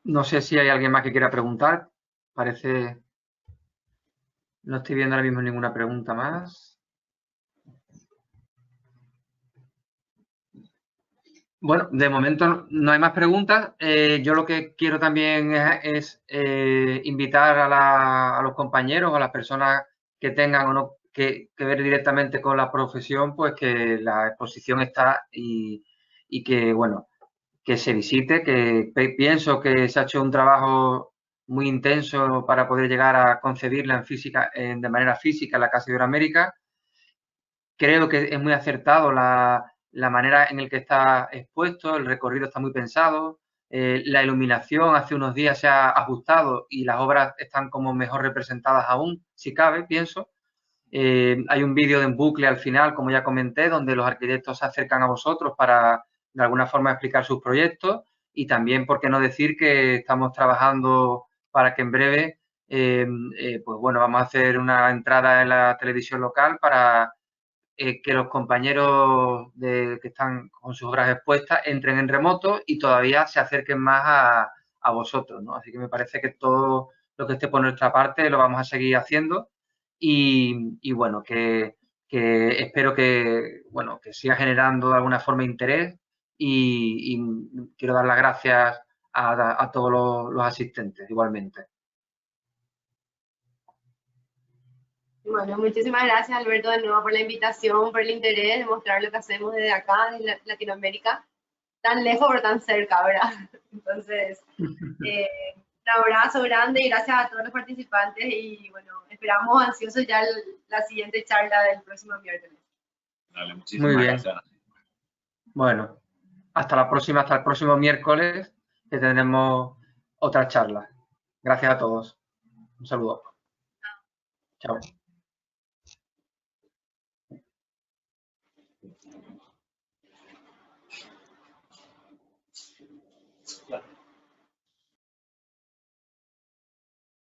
No sé si hay alguien más que quiera preguntar. Parece... No estoy viendo ahora mismo ninguna pregunta más. Bueno, de momento no hay más preguntas. Yo lo que quiero también es invitar a los compañeros, a las personas que tengan o no que ver directamente con la profesión, pues que la exposición está y que, bueno, que se visite, que pienso que se ha hecho un trabajo muy intenso para poder llegar a concebirla en física, de manera física en la Casa Iberoamérica. Creo que es muy acertado la manera en la que está expuesto, el recorrido está muy pensado, la iluminación hace unos días se ha ajustado y las obras están como mejor representadas aún, si cabe, pienso. Hay un vídeo en bucle al final, como ya comenté, donde los arquitectos se acercan a vosotros para de alguna forma explicar sus proyectos y también, por qué no decir que estamos trabajando para que en breve, pues bueno, vamos a hacer una entrada en la televisión local para que los compañeros que están con sus obras expuestas entren en remoto y todavía se acerquen más a vosotros, ¿no? Así que me parece que todo lo que esté por nuestra parte lo vamos a seguir haciendo y bueno, que espero que, bueno, que siga generando de alguna forma interés y quiero dar las gracias a todos los asistentes igualmente. Bueno, muchísimas gracias, Alberto, de nuevo por la invitación, por el interés de mostrar lo que hacemos desde acá, desde Latinoamérica, tan lejos pero tan cerca, ¿verdad? Entonces, un abrazo grande y gracias a todos los participantes y bueno, esperamos ansiosos ya la siguiente charla del próximo miércoles. Dale, muchísimas gracias. Bueno, hasta la próxima, hasta el próximo miércoles que tendremos otra charla. Gracias a todos. Un saludo. Chao.